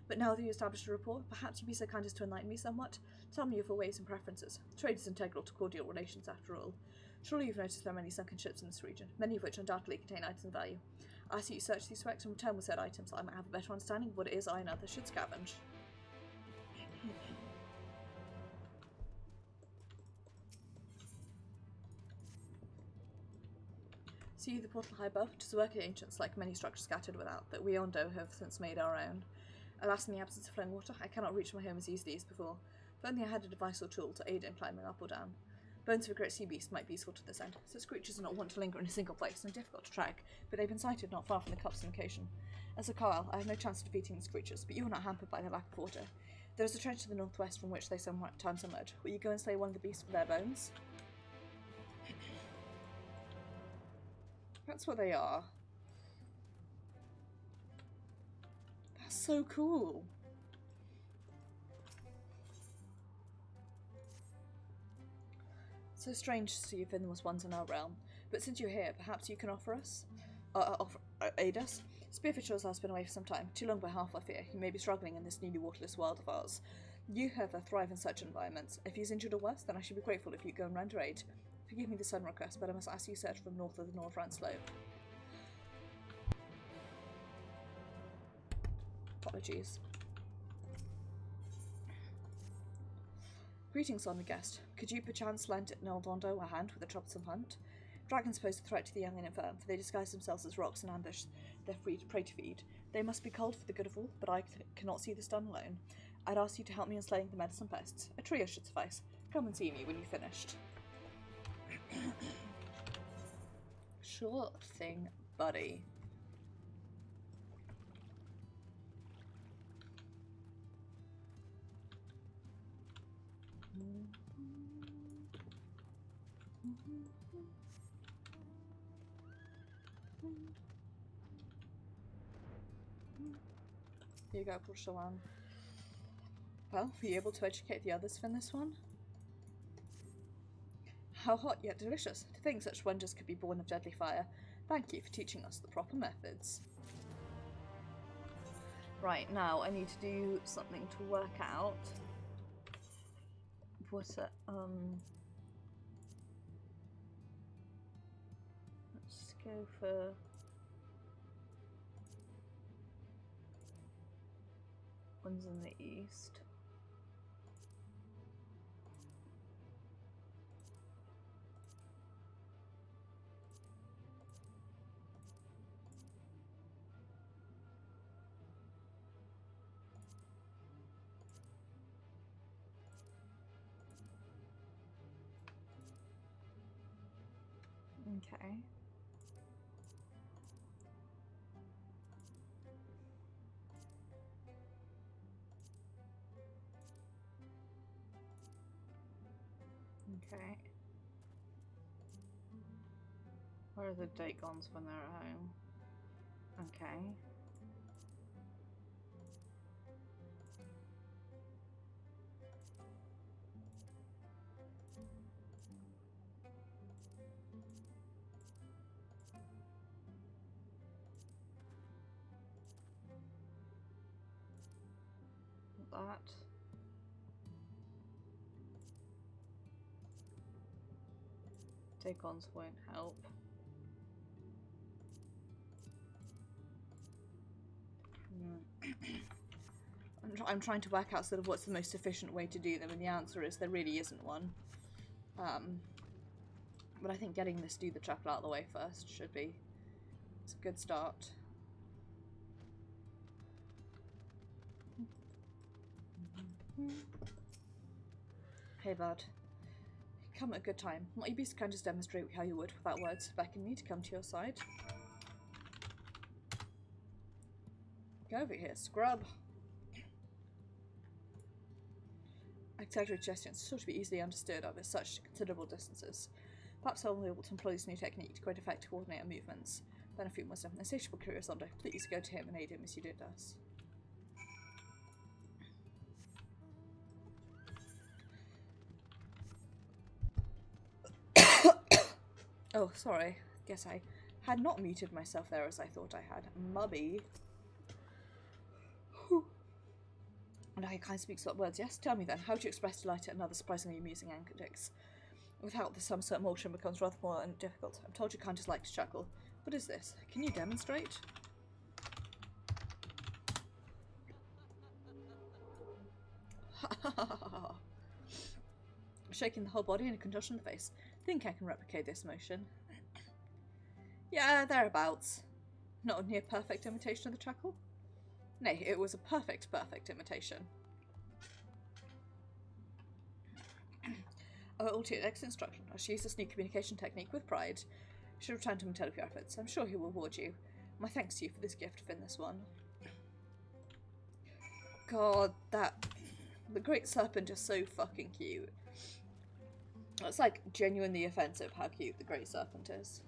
But now that you established a rapport, perhaps you'd be so kind as to enlighten me somewhat. Tell me of your ways and preferences. Trade is integral to cordial relations, after all. Surely you've noticed there are many sunken ships in this region, many of which undoubtedly contain items of value. I see you search these wrecks and return with said items, so I might have a better understanding of what it is I and others should scavenge. See the portal high above? 'Tis the work of the ancients, like many structures scattered without, that we Ondo have since made our own. Alas, in the absence of flowing water, I cannot reach my home as easily as before. If only I had a device or tool to aid in climbing up or down. Bones of a great sea beast might be useful to this end. Such creatures are not wont to linger in a single place and difficult to track, but they've been sighted not far from the Cup's location. As a Carl, I have no chance of defeating these creatures, but you are not hampered by their lack of water. There is a trench to the northwest from which they sometimes emerge. Will you go and slay one of the beasts for their bones? That's what they are. That's so cool. So strange to see Finn was once in our realm, but since you're here, perhaps you can aid us? Spearfishers has been away for some time, too long by half, I fear. He may be struggling in this newly waterless world of ours. You, however, thrive in such environments. If he's injured or worse, then I should be grateful if you go and render aid. Forgive me the sudden request, but I must ask you search from north of the Northrand slope. Apologies. Greetings, honored guest. Could you perchance lend Neldondo a hand with a troublesome hunt? Dragons pose a threat to the young and infirm, for they disguise themselves as rocks and ambush their prey to feed. They must be culled for the good of all, but I cannot see this done alone. I'd ask you to help me in slaying the medicine pests. A trio should suffice. Come and see me when you've finished. Sure thing, buddy. Here you go, Pushawan. Well, were you able to educate the others from this one? How hot yet delicious. To think such wonders could be born of deadly fire. Thank you for teaching us the proper methods. Right, now I need to do something to work out what let's go for one's in the east. Okay. Okay. Where are the Dagons when they're at home? Okay. That. Dagons won't help. I'm trying to work out sort of what's the most efficient way to do them, and the answer is there really isn't one. But I think getting this do the chuckle out of the way first should be it's a good start. Hey bud, come at a good time. Might you be so kind as demonstrate how you would without words to beckon me to come to your side? Go over here, scrub. Exaggerate gestures should be easily understood over such considerable distances. Perhaps I'll be able to employ this new technique to great effect to coordinate our movements. Benefit wisdom. Insatiable curious Ondo. Please go to him and aid him as you did us. Oh, sorry. Guess I had not muted myself there as I thought I had. Mubby. And I kind of speaks about words. Yes, tell me then, how do you express delight at another surprisingly amusing antics? Without this, some certain motion becomes rather more difficult. I'm told you can't just like to chuckle. What is this? Can you demonstrate? Shaking the whole body and a contortion of the face. Think I can replicate this motion? Yeah, thereabouts. Not a near perfect imitation of the chuckle? Nay, it was a perfect imitation. All to your next instruction. I shall use this new communication technique with pride. You should return to him and tell of your efforts. I'm sure he will reward you. My thanks to you for this gift, Finn, this one. God, the Great Serpent is so fucking cute. It's like genuinely offensive how cute the Great Serpent is.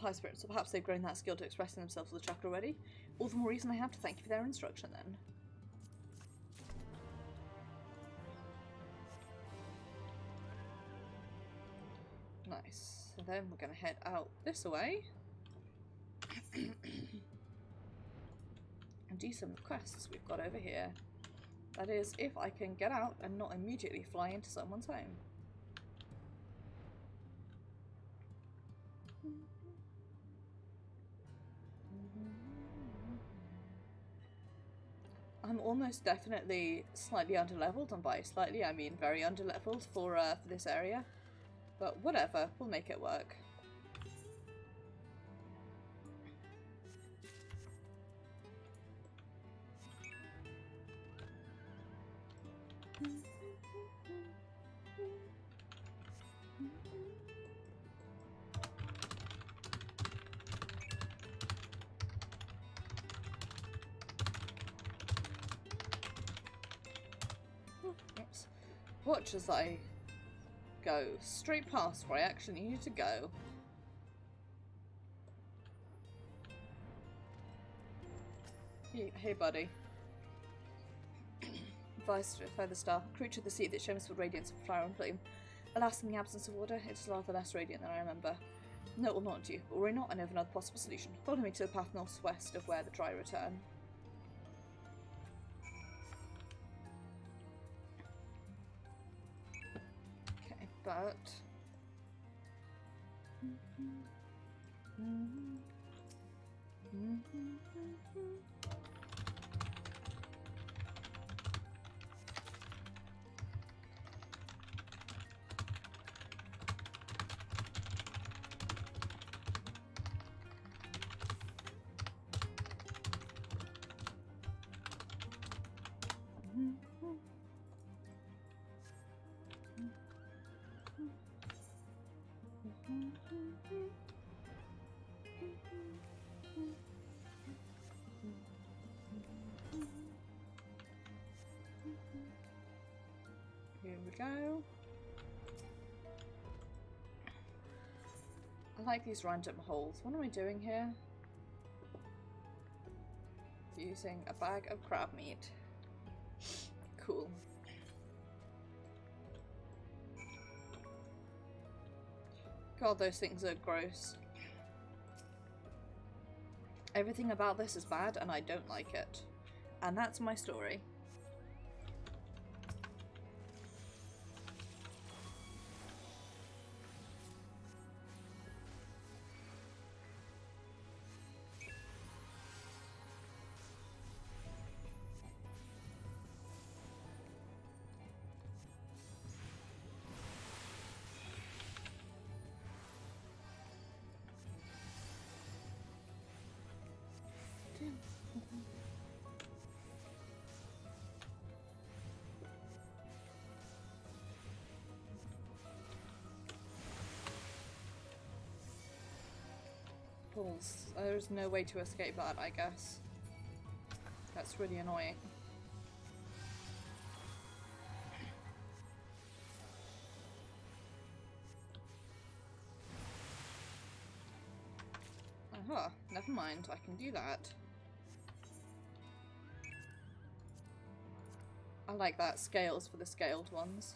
high spirits, so perhaps they've grown that skill to expressing themselves with the chakra already. All the more reason I have to thank you for their instruction then. Nice. So then we're going to head out this way. And do some quests we've got over here. That is, if I can get out and not immediately fly into someone's home. I'm almost definitely slightly underleveled, and by slightly I mean very underleveled for this area. But whatever, we'll make it work. Oops. Watch as I go straight past where I actually need to go. Hey buddy. Advice to Feather Star. Creature of the sea that shows with radiance of flower and bloom. Alas, in the absence of water, it is rather less radiant than I remember. No, it will not do. But worry not, I know of another possible solution. Follow me to the path northwest of where the dry return. Okay, but... Here we go. I like these random holes. What am I doing here? Using a bag of crab meat. Cool. God, those things are gross. Everything about this is bad and I don't like it. And that's my story. Pulls. There's no way to escape that, I guess. That's really annoying. Aha, never mind, I can do that. I like that. Scales for the scaled ones.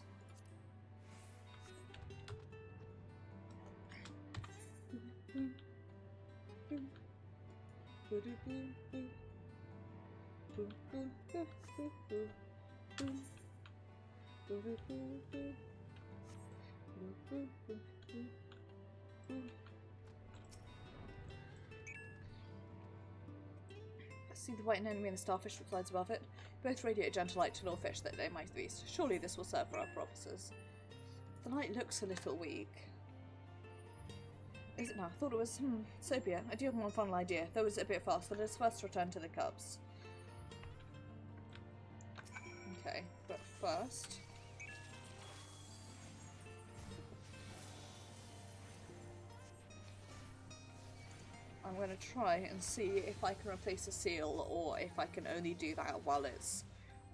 See the white enemy and the starfish which flies above it. Both radiate gentle light to all fish that lay might to the east. Surely this will serve for our purposes. The light looks a little weak. Is it now? I thought it was, so be it. I do have one final idea, though it's a bit fast. Let us first return to the cubs. Okay, but first... I'm going to try and see if I can replace a seal, or if I can only do that while it's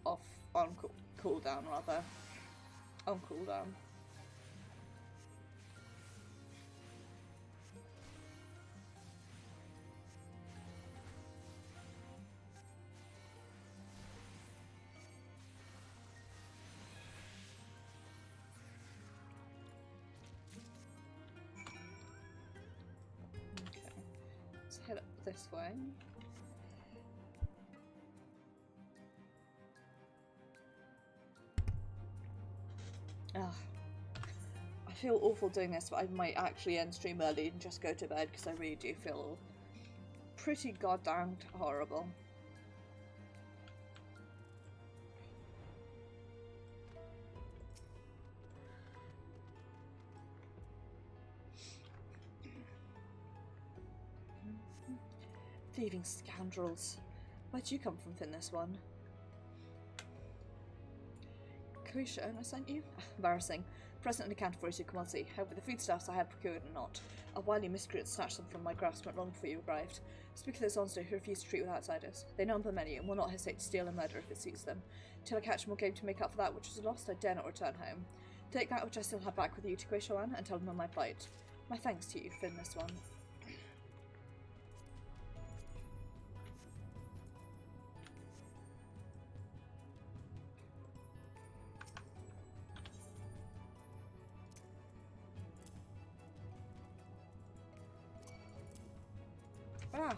off on cooldown, rather. On cooldown. head up this way. Ugh. I feel awful doing this, but I might actually end stream early and just go to bed because I really do feel pretty goddamn horrible. Thieving scoundrels. Where'd you come from, Finn, this one? Carisha, I sent you? Embarrassing. Presently accounted for as you commodity. However, the foodstuffs I had procured are not. A wily miscreant snatched them from my grasp not long before you arrived. Speak of those monsters who refuse to treat with outsiders. They number many and will not hesitate to steal and murder if it suits them. Till I catch more game to make up for that which was lost, I dare not return home. Take that which I still have back with you to Carisha and tell them of my plight. My thanks to you, Finn, this one. Ah.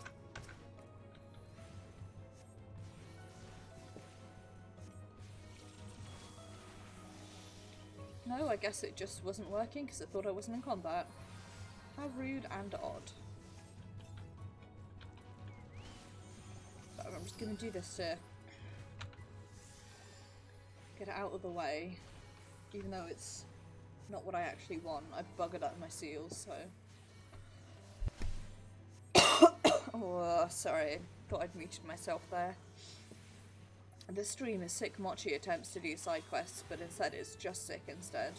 No, I guess it just wasn't working because it thought I wasn't in combat. How rude and odd. But I'm just going to do this to get it out of the way, even though it's not what I actually want. I've buggered up my seals, so... Oh, sorry. Thought I'd muted myself there. The stream is sick mochi attempts to do side quests, but instead it's just sick instead.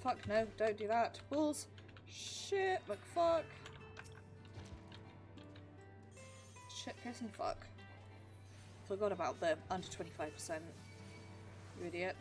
Fuck no, don't do that. Bulls! Shit, McFuck. Shit, piss and fuck. Forgot about the under 25%. You idiot.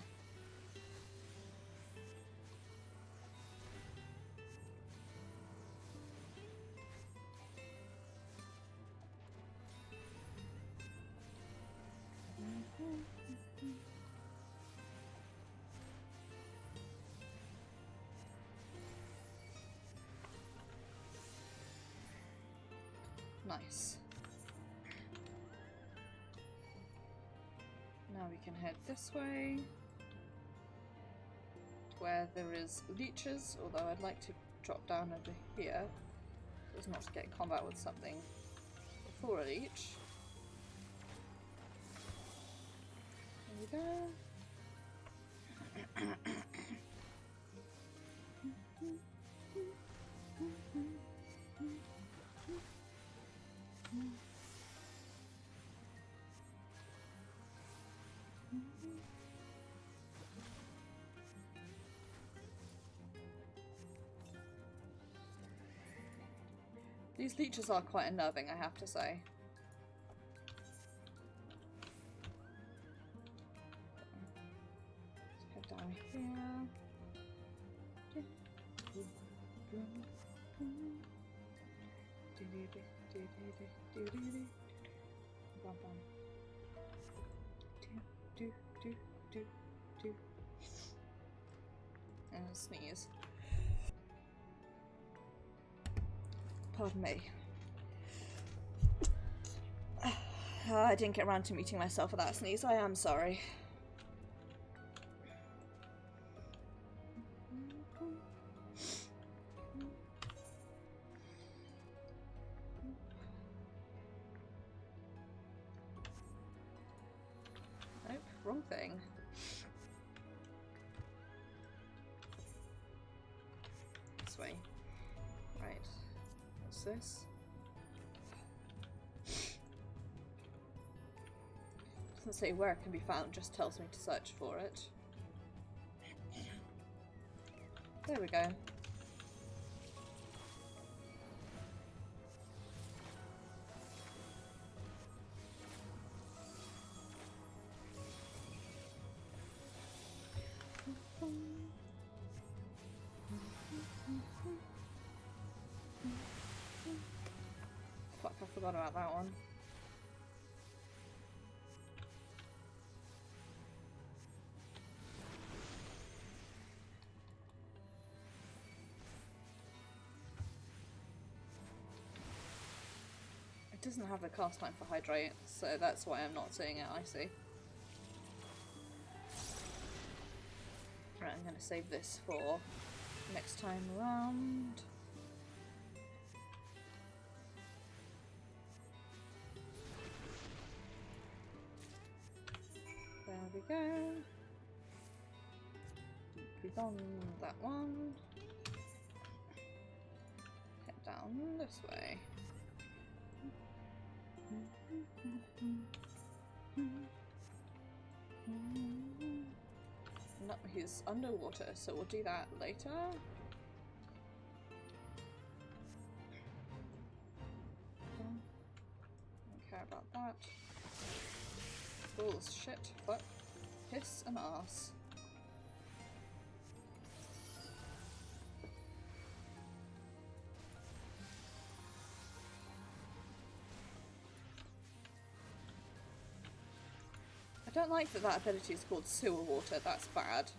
Nice. Now we can head this way to where there is leeches, although I'd like to drop down over here so as not to get in combat with something before a leech. There we go. These leeches are quite unnerving, I have to say. Let's go down here. And a sneeze. Pardon me. I didn't get around to muting myself for that sneeze. I am sorry. Nope, wrong thing. This way. Right. What's this? Doesn't say where it can be found, just tells me to search for it. There we go. Fuck, I forgot about that one. doesn't have a cast time for hydrate, so that's why I'm not seeing it, I see. Right, I'm going to save this for next time around. There we go. We've done that one. Head down this way. No, he's underwater, so we'll do that later. Don't care about that. Bullshit, fuck, piss and ass. I don't like that that ability is called sewer water, that's bad.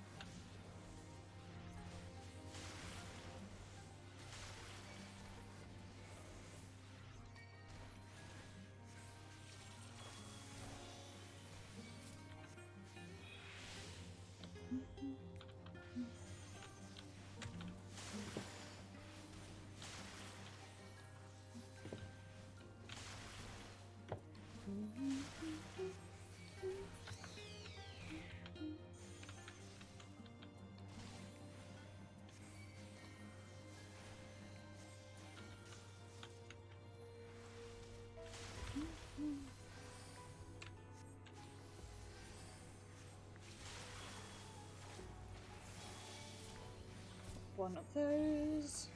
One of those.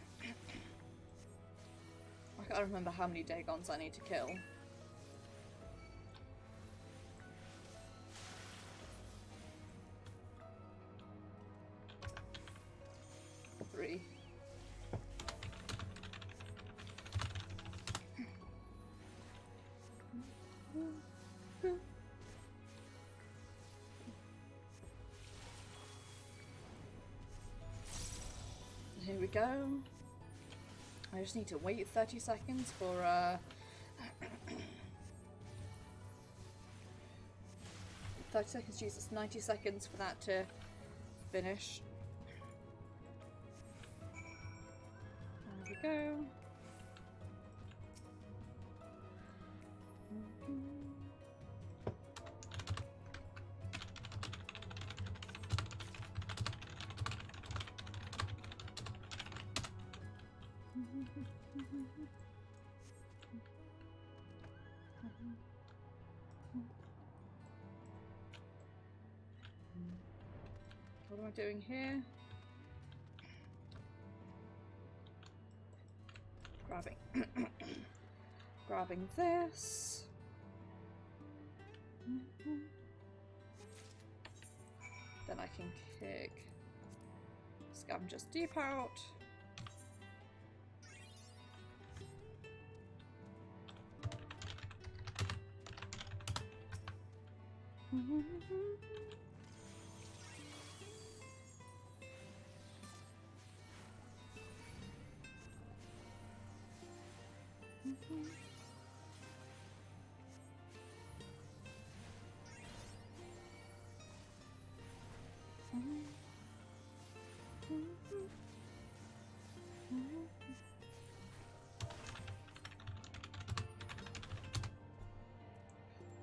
I can't remember how many Dagons I need to kill. Three. Here we go. I just need to wait 30 seconds for 30 seconds, Jesus, 90 seconds for that to finish. There we go. What am I doing here? Grabbing this. Then I can kick Scavenger's Deep out.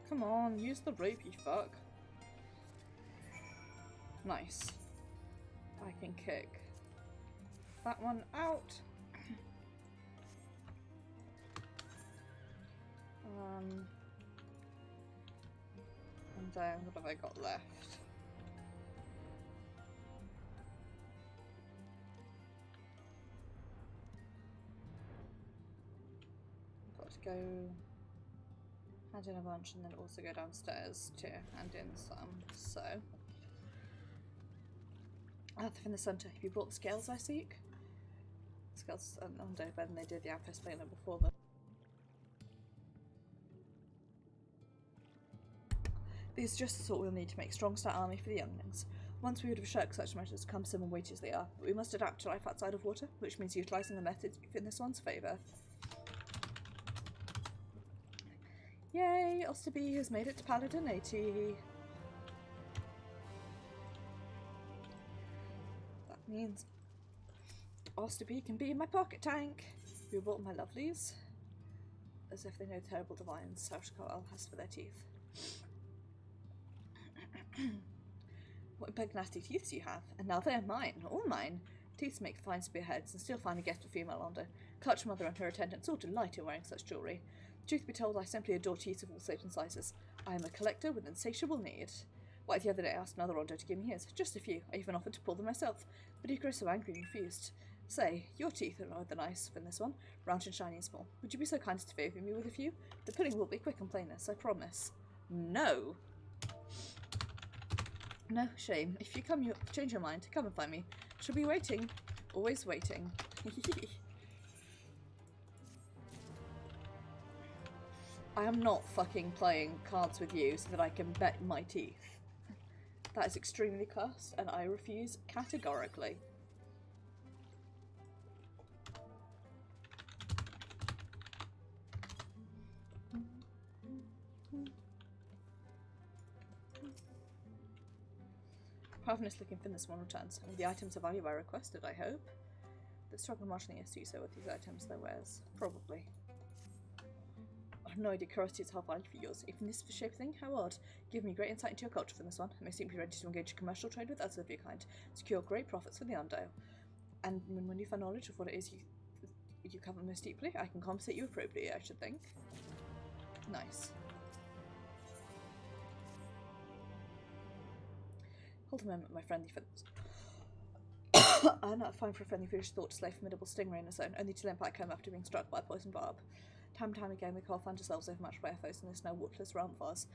Come on, use the rope, you fuck. Nice. I can kick that one out. And then what have I got left? Got to go hand in a bunch and then also go downstairs to hand in some, so. From the centre, have you brought the scales I seek? Scales are under better than they did the Aphis Planar before them. These are just the sort we'll need to make a strong stout army for the younglings. Once we would have shirked such measures, cumbersome and weighty as they are, but we must adapt to life outside of water, which means utilising the methods in this one's favour. Yay, Osterby has made it to Paladin 80. That means Osterby can be in my pocket tank. Who bought my lovelies? As if they know terrible divines Sarshkal has for their teeth. What big nasty teeth do you have? And now they're mine, all mine. Teeth make fine spearheads and still find a guest for female under. Clutch mother and her attendants all delight in wearing such jewellery. Truth be told, I simply adore teeth of all shapes and sizes. I am a collector with insatiable need. Why, the other day I asked another Rondo to give me his. Just a few. I even offered to pull them myself. But he grew so angry and refused. Say, your teeth are rather nice than this one. Round and shiny and small. Would you be so kind as to favour me with a few? The pudding will be quick and plainless, I promise. No. No, shame. If you change your mind, come and find me. She'll be waiting. Always waiting. I am not fucking playing cards with you so that I can bet my teeth. That is extremely cursed, and I refuse categorically. Ravenous looking for this one returns. And the items of value I requested, I hope. The struggle marginally has to do so with these items, their wares. Probably. I have no idea curiosity is half value for yours. Even this shape thing? How odd. Give me great insight into your culture from this one. I may seem to be ready to engage in commercial trade with others of your kind. Secure great profits for the Undale. And when you find knowledge of what it is you cover most deeply, I can compensate you appropriately, I should think. Nice. Hold a moment, my friendly I'm not fine for a friendly foolish thought to slay formidable stingray in a zone, only to limp back home after being struck by a poison barb. Time and time again we can't find ourselves overmatched by our foes in this now waterless realm of ours.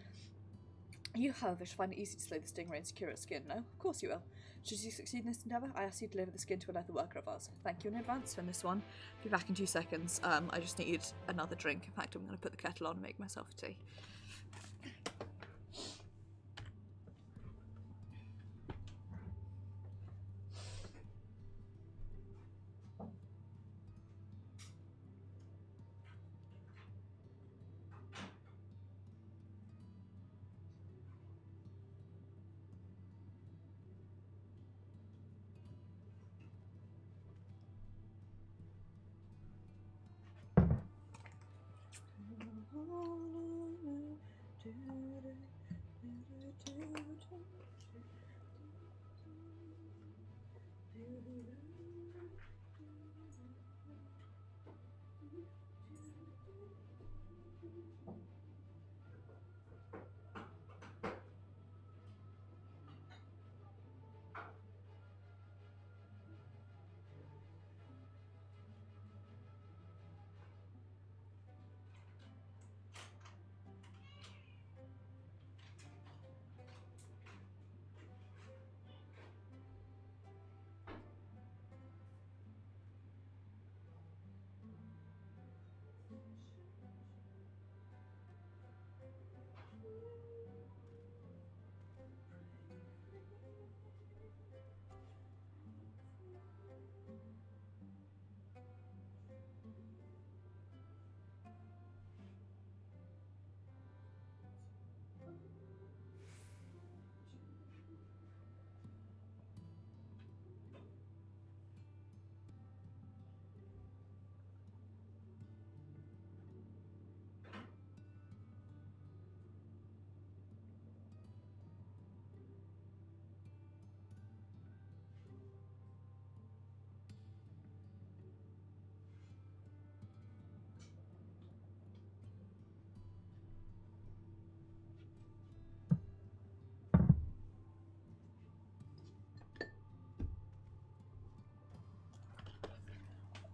You, however, should find it easy to slay the stingray and secure its skin, no? Of course you will. Should you succeed in this endeavour, I ask you to deliver the skin to a leather worker of ours. Thank you in advance for this one. Be back in 2 seconds. I just need another drink. In fact, I'm going to put the kettle on and make myself a tea.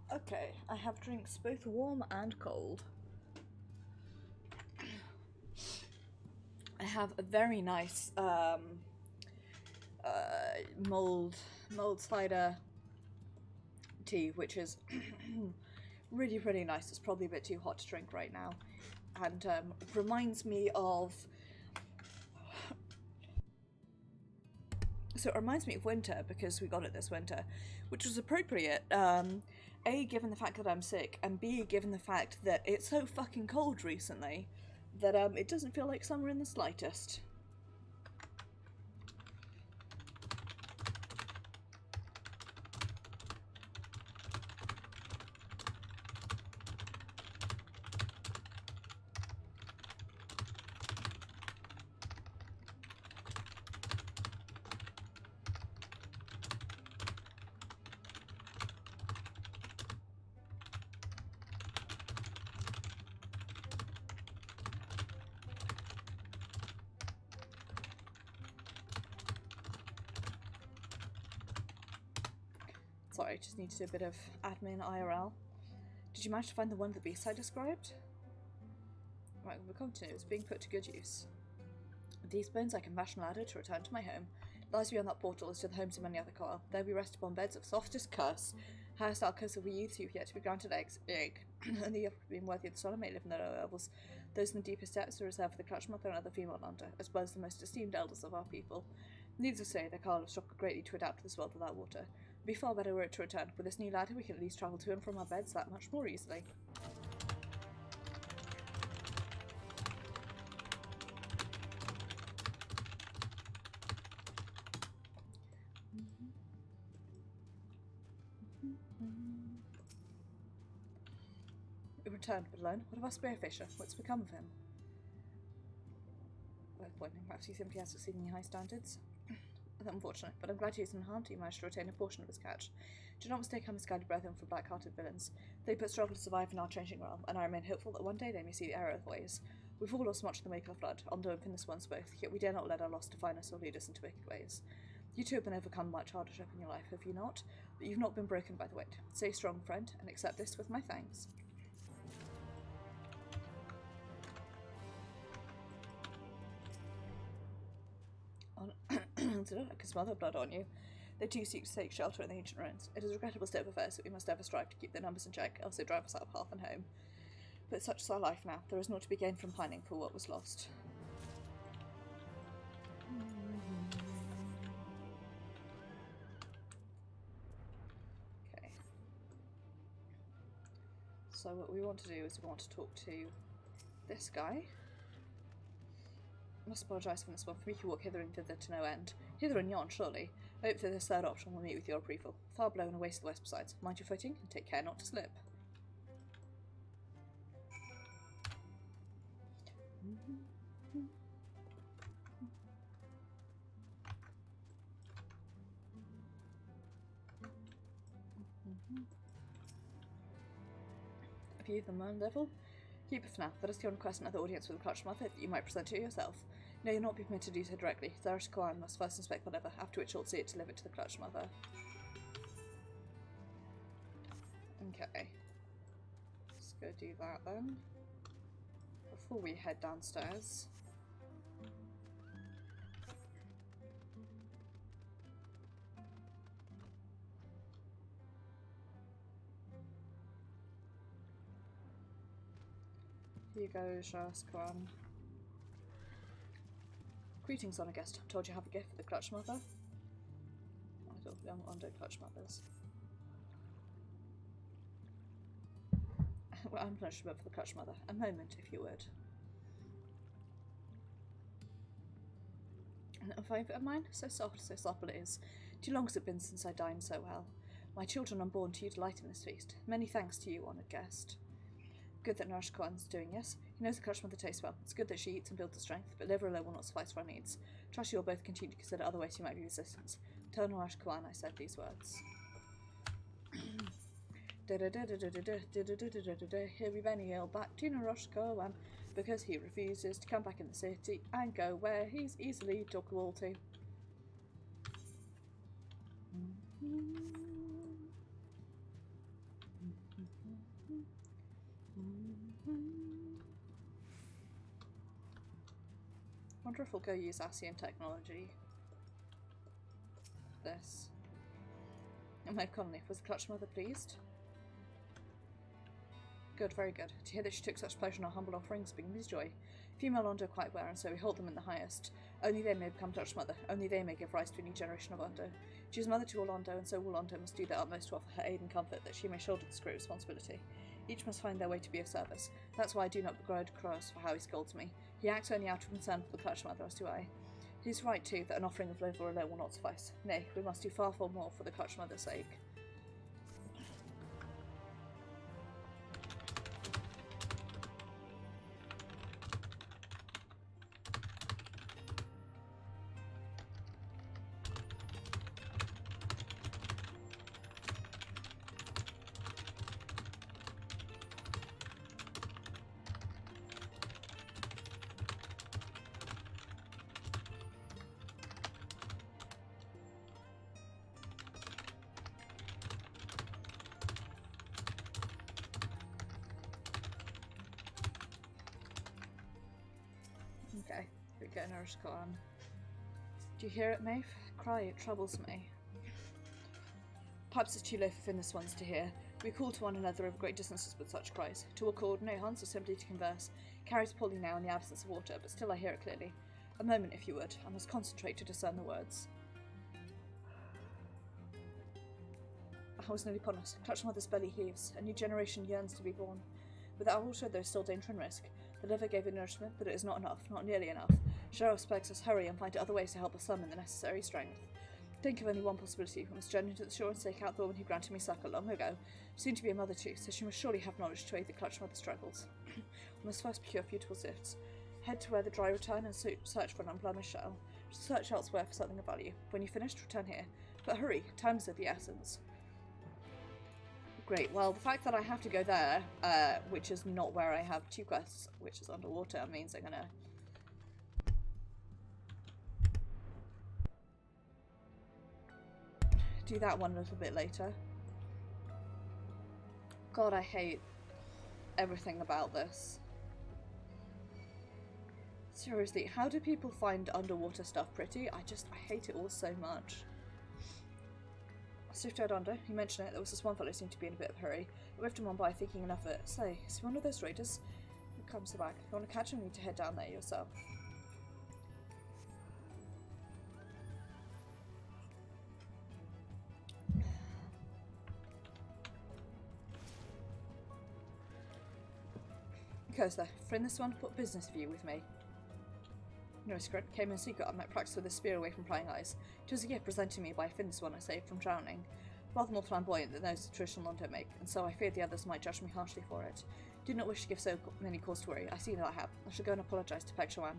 Okay, I have drinks both warm and cold. I have a very nice mold cider tea, which is really, really nice. It's probably a bit too hot to drink right now, and reminds me of. So it reminds me of winter because we got it this winter, which was appropriate. A, given the fact that I'm sick, and B, given the fact that it's so fucking cold recently that it doesn't feel like summer in the slightest. Sorry, I just need to do a bit of admin IRL. Did you manage to find the one of the beasts I described? Right, we'll continue. It's being put to good use. With these bones I can fashion a ladder to return to my home. It lies beyond that portal as to the homes of many other coil. There we rest upon beds of softest curse. Highest outcasts of we youths who've yet to be granted egg. Only you have been worthy of the sun may live in the lower levels. Those in the deepest depths are reserved for the Clutch Mother and other female under, as well as the most esteemed elders of our people. Needless to say, their Carl have struggled greatly to adapt to this world without water. It'd be far better were it to return. With this new ladder, we can at least travel to and from our beds that much more easily. We returned, but alone. What of our spearfisher? What's become of him? Worth pointing, perhaps he simply has exceedingly high standards. Unfortunate, but I'm glad he isn't harmed. He managed to retain a portion of his catch. Do not mistake our misguided brethren for black-hearted villains. They but struggle to survive in our changing realm, and I remain hopeful that one day they may see the error of ways. We've all lost much in the wake of the flood, Ondo and Finnis once both, yet we dare not let our loss define us or lead us into wicked ways. You two have been overcome much hardship in your life, have you not? But you've not been broken by the weight. Stay strong, friend, and accept this with my thanks. I can smell their blood on you. They too seek to take shelter in the ancient ruins. It is a regrettable state of affairs that we must ever strive to keep their numbers in check, else they drive us out of hearth and home. But such is our life now. There is naught to be gained from pining for what was lost. Okay. So what we want to do is we want to talk to this guy. I must apologise for this one. For me, you walk hither and thither to no end. Hither and yon, surely. I hope that this third option will meet with your approval. Far below and away to the west besides. Mind your footing, and take care not to slip. Have you the man level? Keep it for now. Let us go and request another audience with the Clutch Mother that you might present to yourself. No, you'll not be permitted to do so directly. The Irish Koan must first inspect the lever, after which you'll see it delivered to the Clutch Mother. Okay. Let's go do that then. Before we head downstairs. Here you go, Shas Koan. Greetings, honoured guest. Told you I have a gift for the Clutch Mother. I don't young Ondo Clutch Mothers. Well, I'm punishment for the Clutch Mother. A moment, if you would. A favourite of mine? So soft, so supple it is. Too long has it been since I dined so well. My children unborn to you delight in this feast. Many thanks to you, honoured guest. Good that Narash Kwan's doing, yes? He knows the Clutch Mother tastes well. It's good that she eats and builds the strength, but liver alone will not suffice for our needs. Trust you will both continue to consider other ways you might be resistant. Tell Narash Kwan I said these words. He'll be Benny ill back to Narash Kwan because he refuses to come back in the city and go where he's easily talkable to. Wonder if we'll go use Asian technology. This. My colony. Was the Clutch Mother pleased? Good, very good. To hear that she took such pleasure in our humble offerings brings me joy. Female Ondo quite wear, and so we hold them in the highest. Only they may become Clutch Mother. Only they may give rise to a new generation of Ondo. She is mother to all Ondo, and so all Ondo must do their utmost to offer her aid and comfort that she may shoulder this great responsibility. Each must find their way to be of service. That's why I do not begrudge Cross for how he scolds me. He acts only out of concern for the Clutch Mother, as do I. He's right, too, that an offering of liver alone will not suffice. Nay, we must do far, far more for the Clutch Mother's sake. Okay, we get nourished on. Do you hear it, Maeve? Cry, it troubles me. Perhaps it's too low for Finn this one's to hear. We call to one another over great distances with such cries. To accord no hands or simply to converse. Carries poorly now in the absence of water, but still I hear it clearly. A moment, if you would. I must concentrate to discern the words. A hour is nearly upon us. Clutch Mother's belly heaves. A new generation yearns to be born. Without water, there is still danger and risk. The liver gave it nourishment, but it is not enough, not nearly enough. Sheriff begs us hurry and find other ways to help us summon the necessary strength. Think of only one possibility. We must journey to the shore and stake out the woman who granted me succour long ago. Soon to be a mother too, so she must surely have knowledge to aid the Clutch Mother struggles. We must first procure futile zifts. Head to where the dry return and search for an unblemished shell. Search elsewhere for something of value. When you've finished, return here. But hurry, time is of the essence. Great, well, the fact that I have to go there, which is not where I have 2 quests, which is underwater, means I'm gonna... do that one a little bit later. God, I hate everything about this. Seriously, how do people find underwater stuff pretty? I hate it all so much. Swift under, you mentioned it, there was this one fellow who seemed to be in a bit of a hurry. I whiffed him on by thinking enough of it. Say, is he one of those raiders? Who comes back? If you want to catch him, you need to head down there yourself. Goes there. Friend this one, what business have you with me? No secret, came in secret. I might practice with a spear away from prying eyes. It was a gift presented to me by Finn this one I saved from drowning. Rather more flamboyant than those the traditional London make, and so I feared the others might judge me harshly for it. Did not wish to give so many cause to worry. I see that I have. I shall go and apologise to Pekchawan.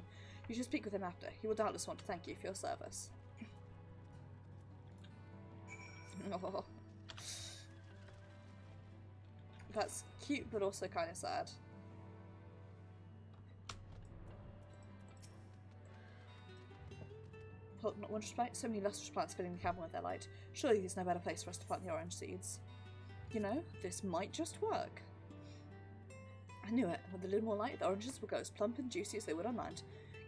You should speak with him after. He will doubtless want to thank you for your service. Oh. That's cute, but also kind of sad. Not one so many lustrous plants filling the cabin with their light. Surely there's no better place for us to plant the orange seeds. You know, this might just work. I knew it. With a little more light, the oranges will go as plump and juicy as they would on land.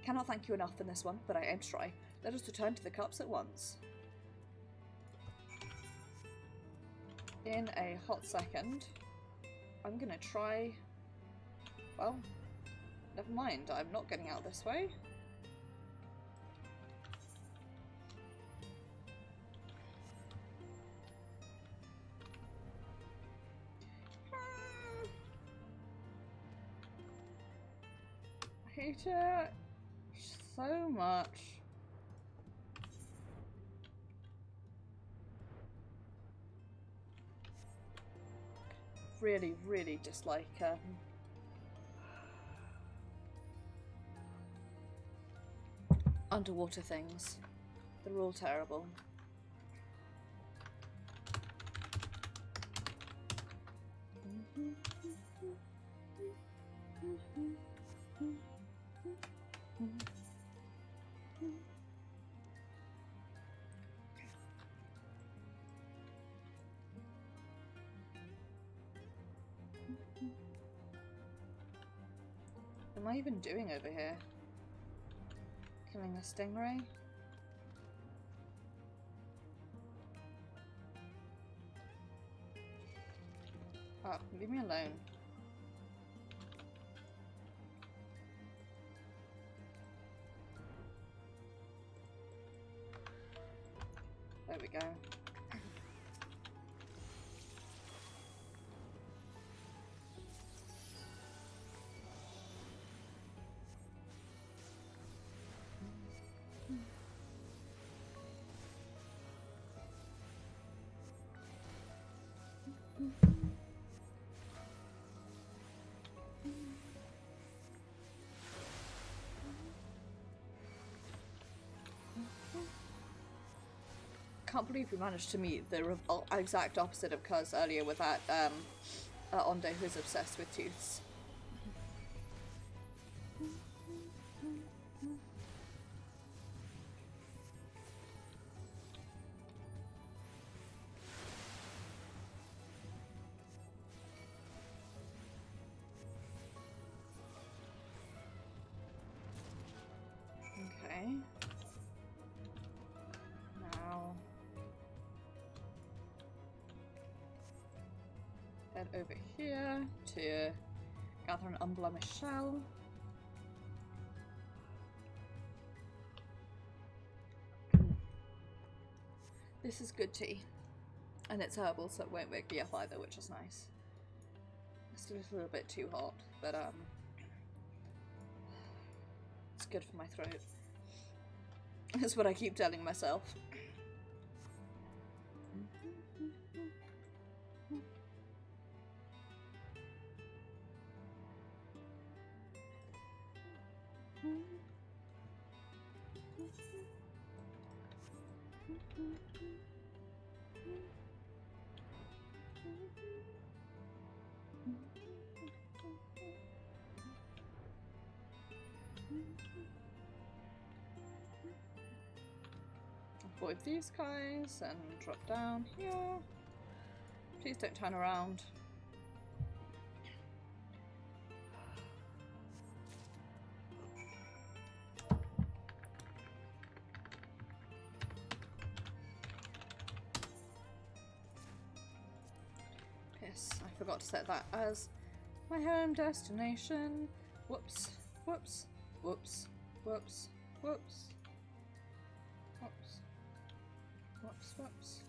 Cannot thank you enough in this one, but I aim to try. Let us return to the cups at once. In a hot second, I'm gonna try... Well, never mind. I'm not getting out this way. I hate it so much. Really, really dislike underwater things. They're all terrible. What am I even doing over here? Killing a stingray? Oh, leave me alone. There we go. can't believe we managed to meet the exact opposite of Cuz earlier with that Ondo who's obsessed with tooths. Okay. Now head over here to gather an unblemished shell. This is good tea. And it's herbal, so it won't wake me up either, which is nice. It's still a little bit too hot, but it's good for my throat. That's what I keep telling myself. Avoid these guys and drop down here. Please don't turn around. Yes, I forgot to set that as my home destination. Whoops, whoops, whoops, whoops, whoops. Whoops, whoops.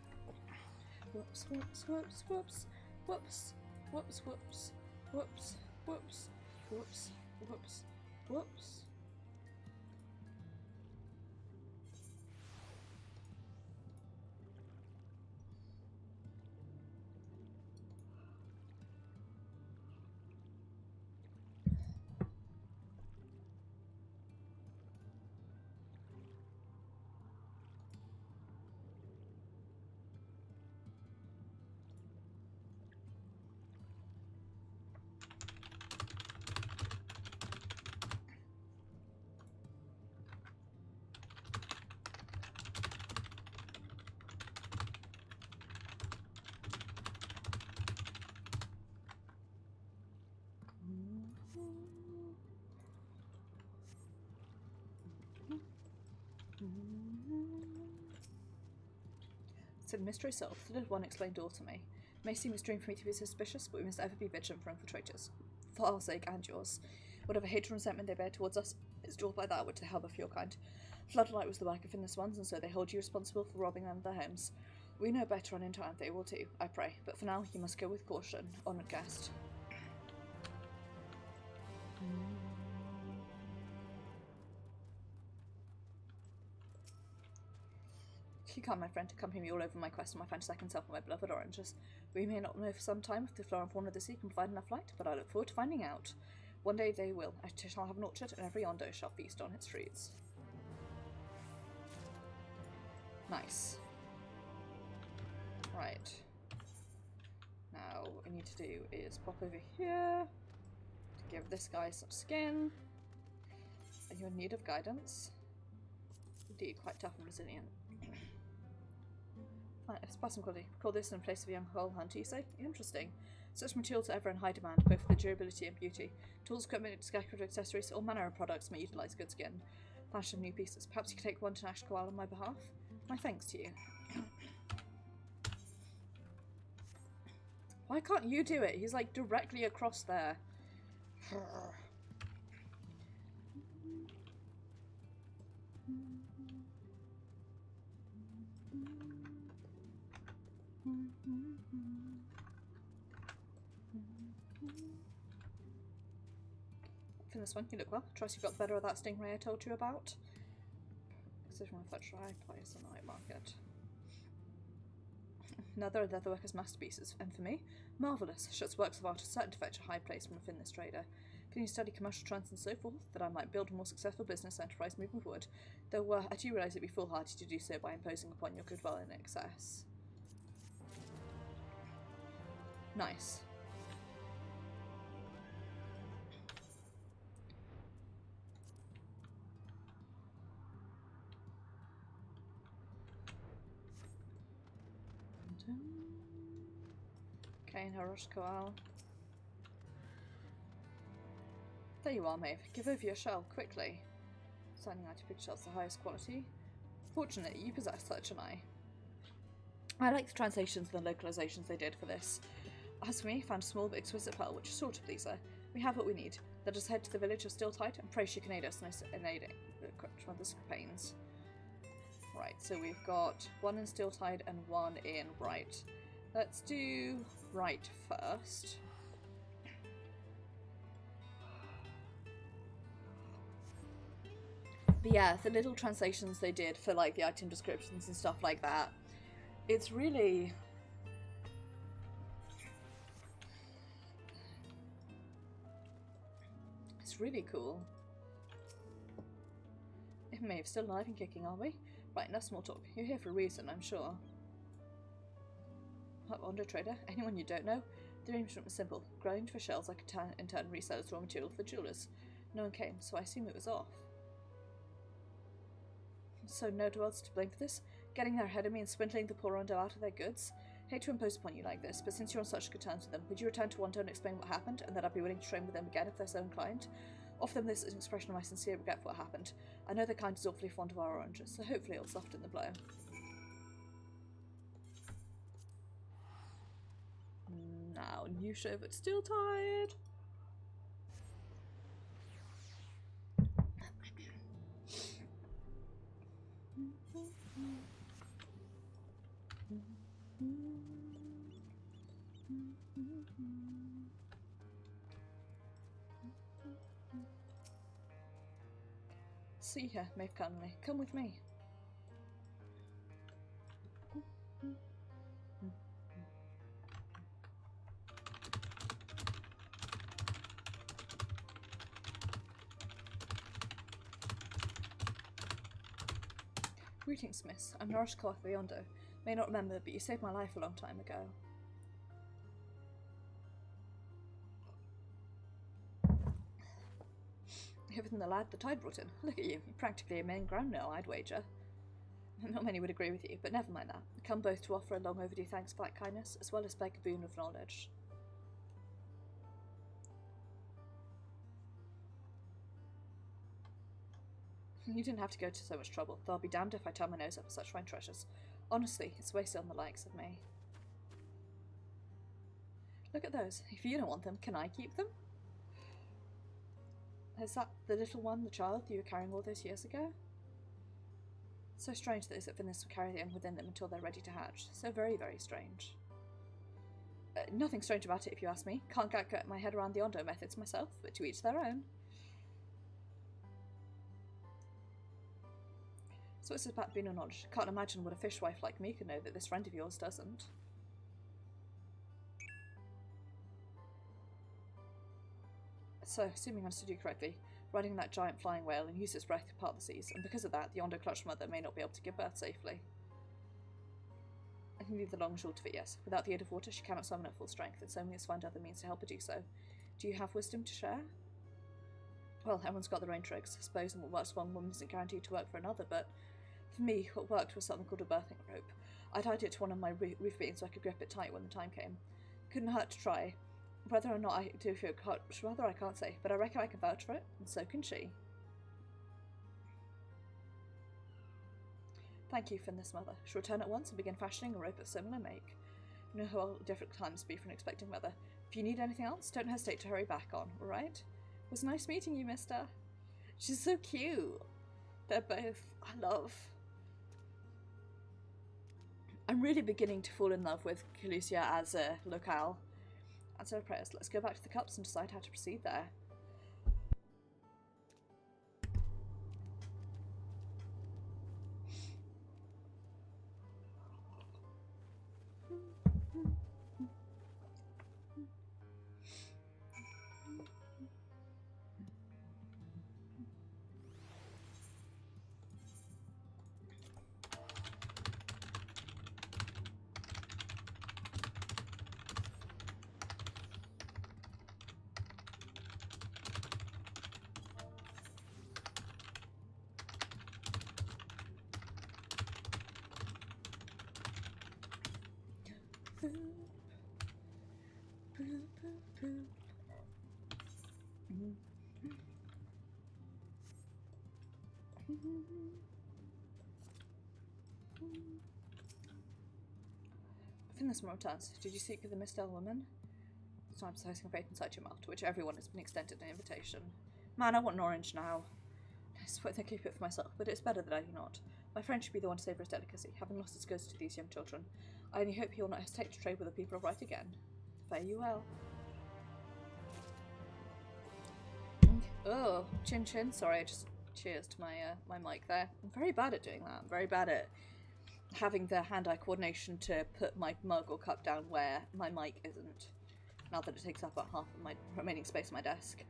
Whoops, whoops, whoops, whoops, whoops, whoops, whoops, whoops, whoops, whoops, whoops, whoops. Said mystery self, the little one explained all to me. It may seem extreme for me to be suspicious, but we must ever be vigilant for infiltrators. For our sake and yours. Whatever hatred and resentment they bear towards us is drawn by that which they harbour for your kind. Floodlight was the work of Finless ones, and so they hold you responsible for robbing them of their homes. We know better, and in time they will too, I pray. But for now, you must go with caution, honoured guest. You come, my friend, to accompany me all over my quest and my fantastic self and my beloved oranges. We may not know for some time if the flora and fauna of the sea can provide enough light, but I look forward to finding out. One day they will. I shall have an orchard, and every Ondo shall feast on its fruits. Nice. Right. Now, what we need to do is pop over here to give this guy some skin. Are you in need of guidance? Indeed, quite tough and resilient. Spartan quality. Call this in place of a young whole hunter, you say? Interesting. Such materials are ever in high demand, both for their durability and beauty. Tools, equipment, scarecrow accessories, all manner of products may utilise good skin. Fashion new pieces. Perhaps you could take one to Nash Koal on my behalf? My thanks to you. Why can't you do it? He's like directly across there. For this one, you look well. Trust you've got better of that stingray I told you about. Excision with that try place on the night market. Another of Leatherworker's masterpieces, and for me, marvellous. Shuts works of art are certain to fetch a high place from within this trader. Can you study commercial trends and so forth, that I might build a more successful business enterprise moving forward? Though I do realise it'd be foolhardy to do so by imposing upon your goodwill in excess. Nice. Okay, Harosh Koal. There you are, Maeve. Give over your shell, quickly. Signing out to pictures the highest quality. Fortunately, you possess such an eye. I like the translations and the localizations they did for this. As for me, found a small but exquisite pearl, which is sort of pleaser. We have what we need. Let us head to the village of Stiltide and pray she can aid us in aiding the pains. Right, so we've got one in Stiltide and one in Right. Let's do Right first. But yeah, the little translations they did for like the item descriptions and stuff like that, it's really... it's really cool. Maeve, still alive and kicking, are we? Right, enough small talk. You're here for a reason, I'm sure. Ondo trader? Anyone you don't know? The arrangement was simple. Grind for shells I could in turn resell as raw material for jewelers. No one came, so I assume it was off. So no one else to blame for this? Getting there ahead of me and swindling the poor Ondo out of their goods? Hate to impose upon you like this, but since you're on such good terms with them, would you return to Ondo and explain what happened, and that I'd be willing to train with them again if they're so inclined? Offer them this as an expression of my sincere regret for what happened. I know the kind is awfully fond of our oranges, so hopefully it'll soften the blow. Now, new show but still tired. See her, Maeve Connolly. Come with me. Greetings, miss. I'm Nourish Cloth of Ondo. May not remember, but you saved my life a long time ago. You're than the lad the tide brought in. Look at you. You're practically a main ground now, I'd wager. Not many would agree with you, but never mind that. Come both to offer a long overdue thanks for that kindness, as well as beg a boon of knowledge. You didn't have to go to so much trouble, though I'll be damned if I turn my nose up at such fine treasures. Honestly, it's wasted on the likes of me. Look at those. If you don't want them, can I keep them? Is that the little one, the child, you were carrying all those years ago? So strange that Finnis will carry them within them until they're ready to hatch. So very, very strange. Nothing strange about it, if you ask me. Can't get my head around the Ondo methods myself, but to each their own. So what's this about being a knowledge? Can't imagine what a fishwife like me could know that this friend of yours doesn't. So, assuming I understood you correctly, riding that giant flying whale and use its breath to part the seas, and because of that, the Ondo clutched mother may not be able to give birth safely. I can leave the long and short of it, yes. Without the aid of water, she cannot summon at full strength, and so we must find other means to help her do so. Do you have wisdom to share? Well, everyone's got their own tricks. I suppose what works for one woman isn't guaranteed to work for another, but for me, what worked was something called a birthing rope. I tied it to one of my roof beams so I could grip it tight when the time came. Couldn't hurt to try. Whether or not I do feel rather I can't say, but I reckon I can vouch for it, and so can she. Thank you, Finnis mother. She'll return at once and begin fashioning a rope of similar make. You know how different times be for an expecting mother. If you need anything else, don't hesitate to hurry back on, alright? It was nice meeting you, mister. She's so cute. They're both... I love... I'm really beginning to fall in love with Calusia as a locale. Answer our prayers. Let's go back to the cups and decide how to proceed there. Within this moment returns, did you seek the Mist Elf woman? It's time placing faith inside your mouth, to which everyone has been extended an invitation. Man, I want an orange now. I suppose I keep it for myself, but it's better that I do not. My friend should be the one to savour his delicacy, having lost his goods to these young children. I only hope he will not hesitate to trade with the people of right again. Fare you well. Oh, chin chin. Sorry, I just cheers to my my mic there. I'm very bad at doing that. I'm very bad at having the hand-eye coordination to put my mug or cup down where my mic isn't. Now that it takes up about half of my remaining space on my desk.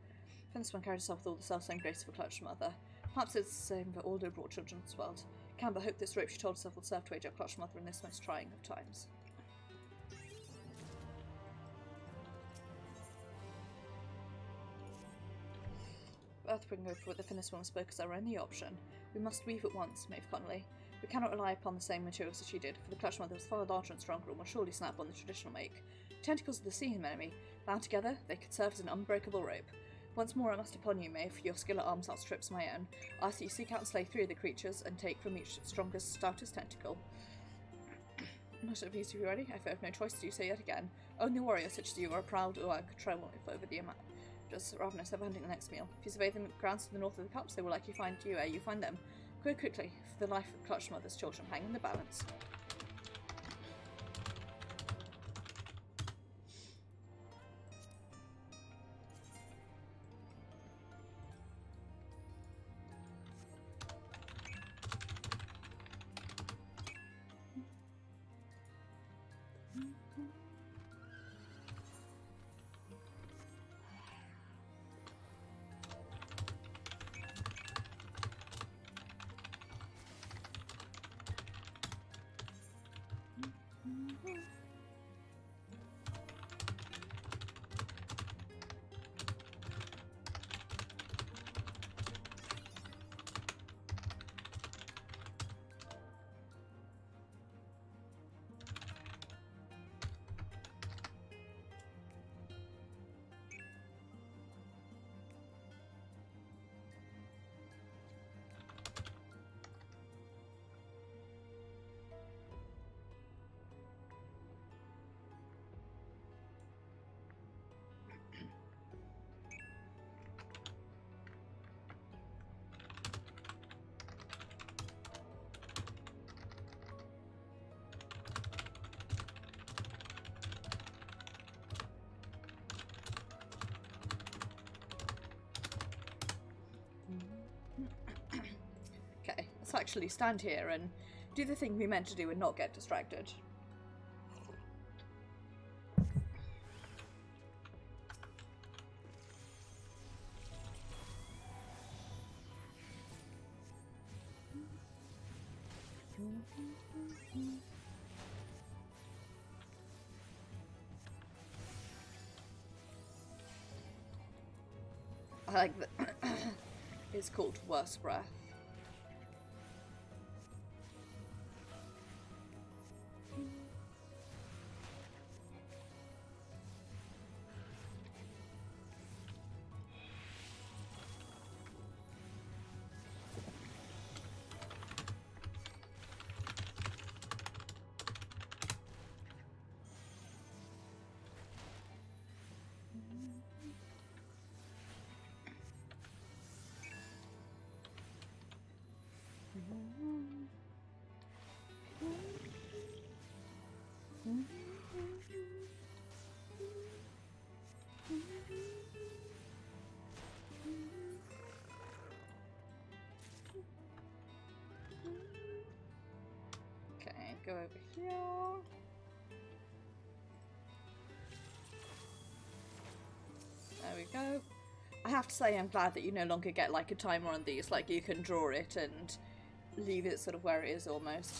This one carries herself with all the self-same grace of a clutched mother. Perhaps it's the same for all the brought children of this world. Can but hope this rope she told herself will serve to aid our clutched mother in this most trying of times. Earthbringer for what the Finnish woman spoke as our only option. We must weave at once, Maeve Connolly. We cannot rely upon the same materials as she did, for the clutched mother was far larger and stronger and will surely snap on the traditional make. Tentacles of the sea enemy, bound together, they could serve as an unbreakable rope. Once more I must upon you, Maeve, your skill at arms outstrips my own. I ask that you seek out and slay 3 of the creatures, and take from each strongest, stoutest tentacle. Not of you to be ready, I have no choice to do so yet again. Only warriors such as you are proud or control over the amount. Just ravenous over hunting the next meal. If you survey the grounds to the north of the cups, they will likely find you ere you find them. Go quickly, for the life of the clutched mother's children hang in the balance. Okay, let's actually stand here and do the thing we meant to do and not get distracted. I like that. It's called Worst Breath. Okay, go over here. There we go. I have to say I'm glad that you no longer get like a timer on these, like you can draw it and leave it sort of where it is almost.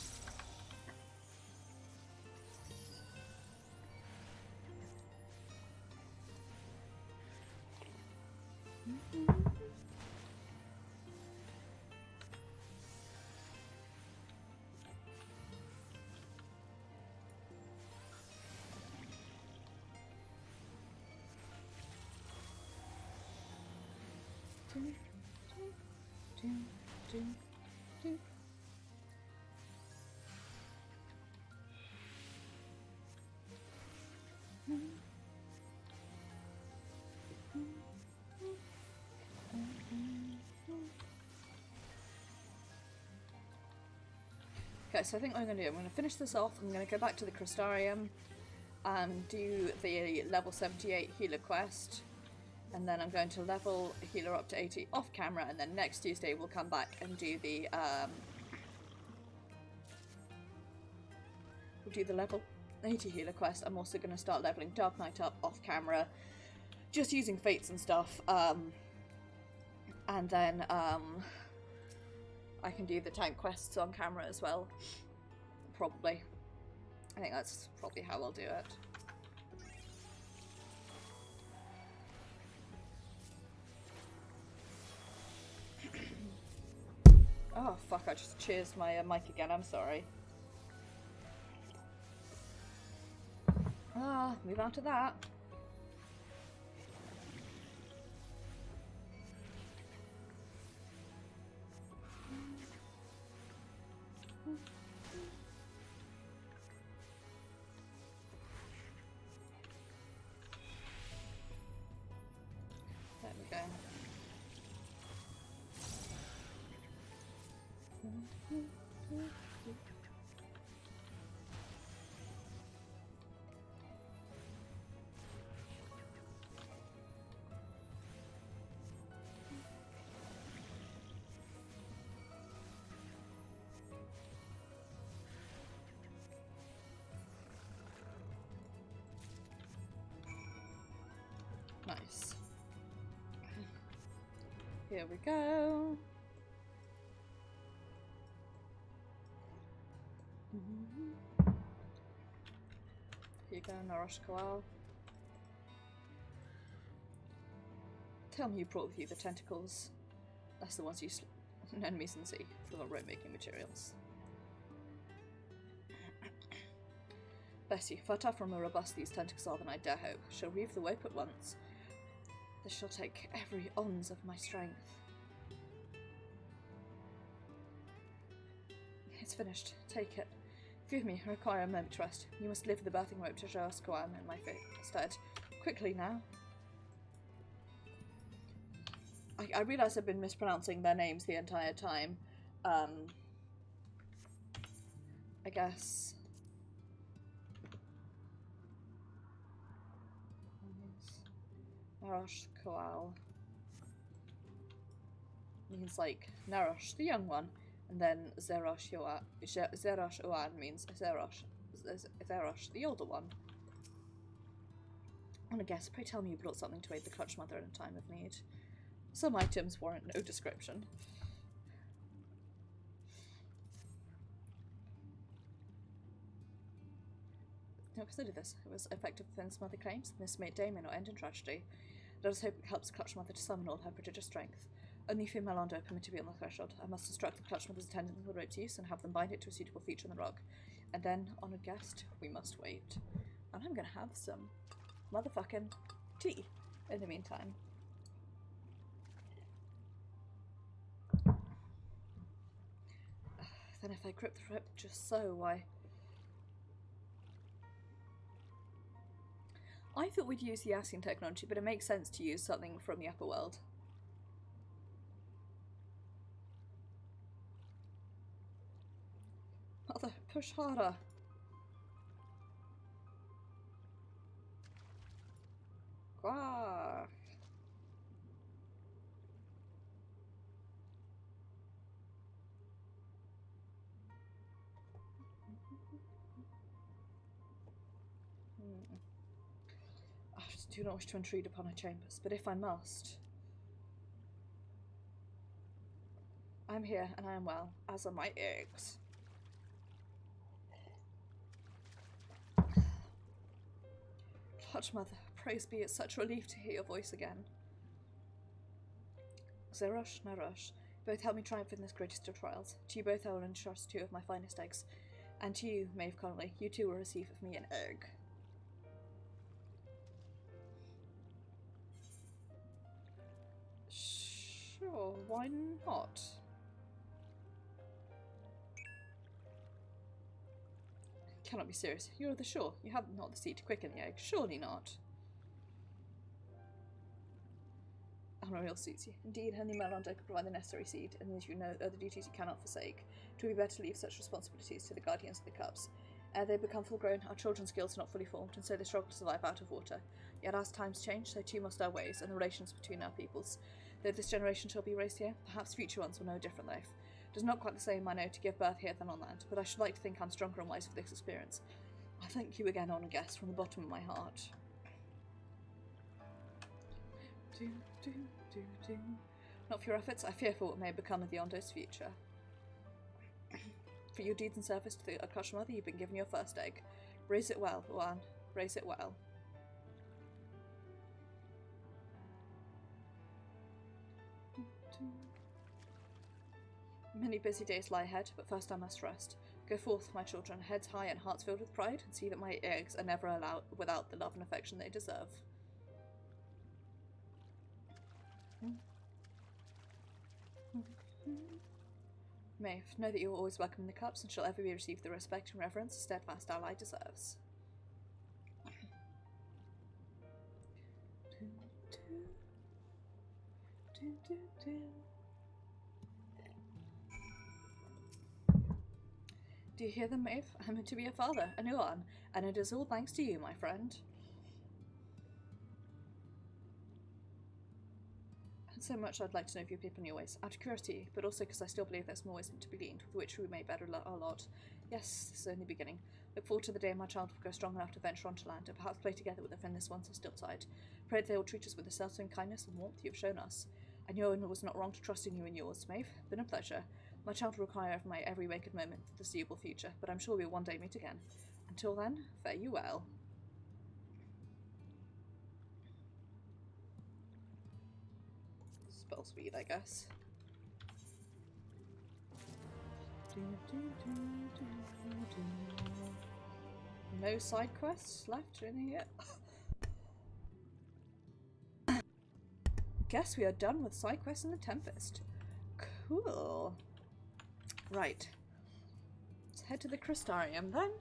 Okay, so I think what I'm going to do, I'm going to finish this off, I'm going to go back to the Crystarium and do the level 78 healer quest, and then I'm going to level healer up to 80 off camera, and then next Tuesday we'll come back and do the we'll do the level 80 healer quest. I'm also going to start leveling Dark Knight up off camera, just using fates and stuff, and then I can do the tank quests on camera as well, probably. I think that's probably how I'll do it. Oh fuck, I just cheersed my mic again, I'm sorry. Move on to that. There we go. Nice. Here we go. Here you go, Narosh Koal. Tell me you brought with you the tentacles. That's the ones used in enemies in the sea for the rope making materials. Bessie, far tougher and more robust these tentacles are than I dare hope. She'll weave the rope at once. This shall take every ounce of my strength. It's finished. Take it. Forgive me, I require a moment's rest. You must live the birthing rope to Jas Koan in my stead. Quickly now. I realise I've been mispronouncing their names the entire time. I guess. Narosh Koal means like Narosh, the young one, and then Zerosh Oan means Zerosh, the older one. I want to guess, pray tell me you brought something to aid the Clutch Mother in a time of need. Some items warrant no description. Now consider this. It was effective defense Mother claims, and this may Damon or end in tragedy. Let us hope it helps Clutch Mother to summon all her prodigious strength. Only female Londo are permitted to be on the threshold. I must instruct the Clutch Mother's attendant on the rope's use and have them bind it to a suitable feature on the rock. And then, honoured guest, we must wait. And I'm gonna have some motherfucking tea in the meantime. Then if I grip the rope just so, why... I thought we'd use the Ascian technology, but it makes sense to use something from the upper world. Mother, push harder. Quack. I do not wish to intrude upon her chambers, but if I must... I'm here, and I am well, as are my eggs. Clutch Mother, praise be, it's such a relief to hear your voice again. Zerosh, Narosh, both help me triumph in this greatest of trials. To you both I will entrust 2 of my finest eggs. And to you, Maeve Connolly, you too will receive of me an egg. Sure, why not? Cannot be serious. You're at the shore. You have not the seed to quicken the egg. Surely not. Honourial suits you. Indeed, only Melondo can provide the necessary seed, and as you know, other duties you cannot forsake. It would be better to leave such responsibilities to the guardians of the cups. Ere they become full grown, our children's skills are not fully formed, and so they struggle to survive out of water. Yet as times change, so too must our ways and the relations between our peoples. Though this generation shall be raised here, perhaps future ones will know a different life. It is not quite the same, I know, to give birth here than on land, but I should like to think I'm stronger and wiser for this experience. I thank you again, honoured guest, from the bottom of my heart. Not for your efforts, I fear for what may become of the Ondo's future. For your deeds and service to the Akasha Mother, you've been given your first egg. Raise it well, Luan. Raise it well. Many busy days lie ahead, but first I must rest. Go forth, my children, heads high and hearts filled with pride, and see that my eggs are never allowed without the love and affection they deserve. Maeve, know that you are always welcome in the cups and shall ever be received the respect and reverence a steadfast ally deserves. Do you hear them, Maeve? I'm to be a father, a new one, and it is all thanks to you, my friend. So much I'd like to know of your people and your ways, out of curiosity, but also because I still believe there's more wisdom to be gleaned, with which we may better our lot. Yes, this is only beginning. Look forward to the day my child will grow strong enough to venture onto land, and perhaps play together with the friendless ones of Stiltside. Pray that they will treat us with the self-same kindness and warmth you have shown us. I know it was not wrong to trust in you and yours, Maeve. Been a pleasure. My child will require of my every wakened moment for the foreseeable future, but I'm sure we'll one day meet again. Until then, fare you well. Spell speed, I guess. No side quests left in here. Guess we are done with side quests in the Tempest. Cool. Right. Let's head to the Crystarium then.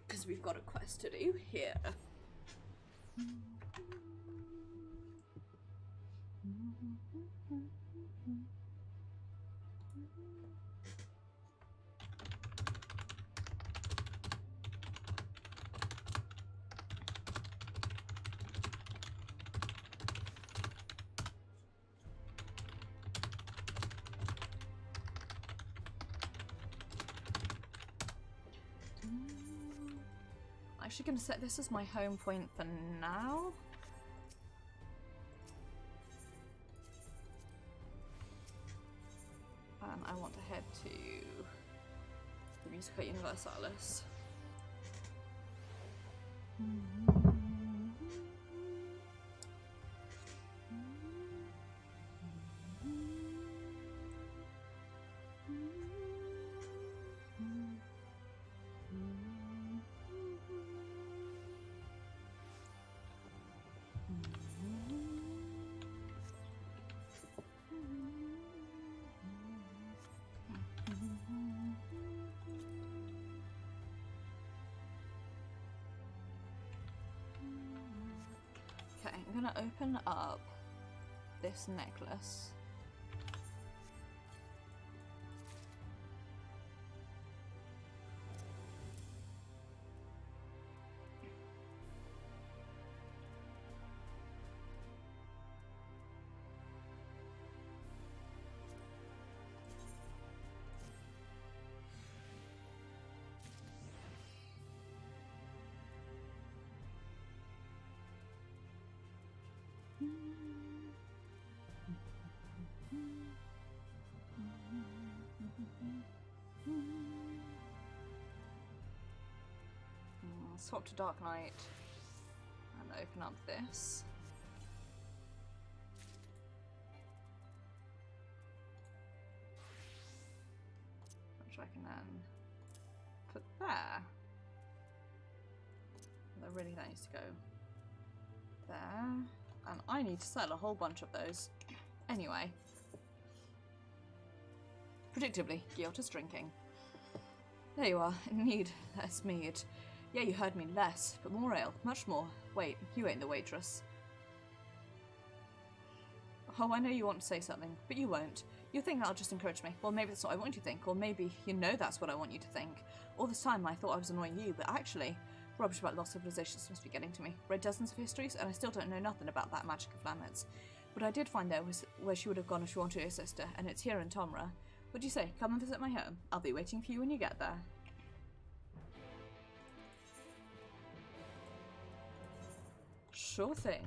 Because we've got a quest to do here. I'm actually going to set this as my home point for now. And I want to head to the Musica Universalis. Okay, I'm gonna open up this necklace. Swap to Dark Knight and open up this. Which I can then put there. Although really that needs to go there. And I need to sell a whole bunch of those. Anyway. Predictably, Guilt is drinking. There you are, in need, less mead. Yeah, you heard me, less, but more ale, much more. Wait, you ain't the waitress. Oh, I know you want to say something, but you won't. You think that'll just encourage me. Well, maybe that's what I want you to think, or maybe you know that's what I want you to think. All this time I thought I was annoying you, but actually, rubbish about lost civilizations must be getting to me. Read dozens of histories, and I still don't know nothing about that magic of Lamet's. What I did find, though, was where she would have gone if she wanted her sister, and it's here in Tomra. What do you say? Come and visit my home. I'll be waiting for you when you get there. Sure thing.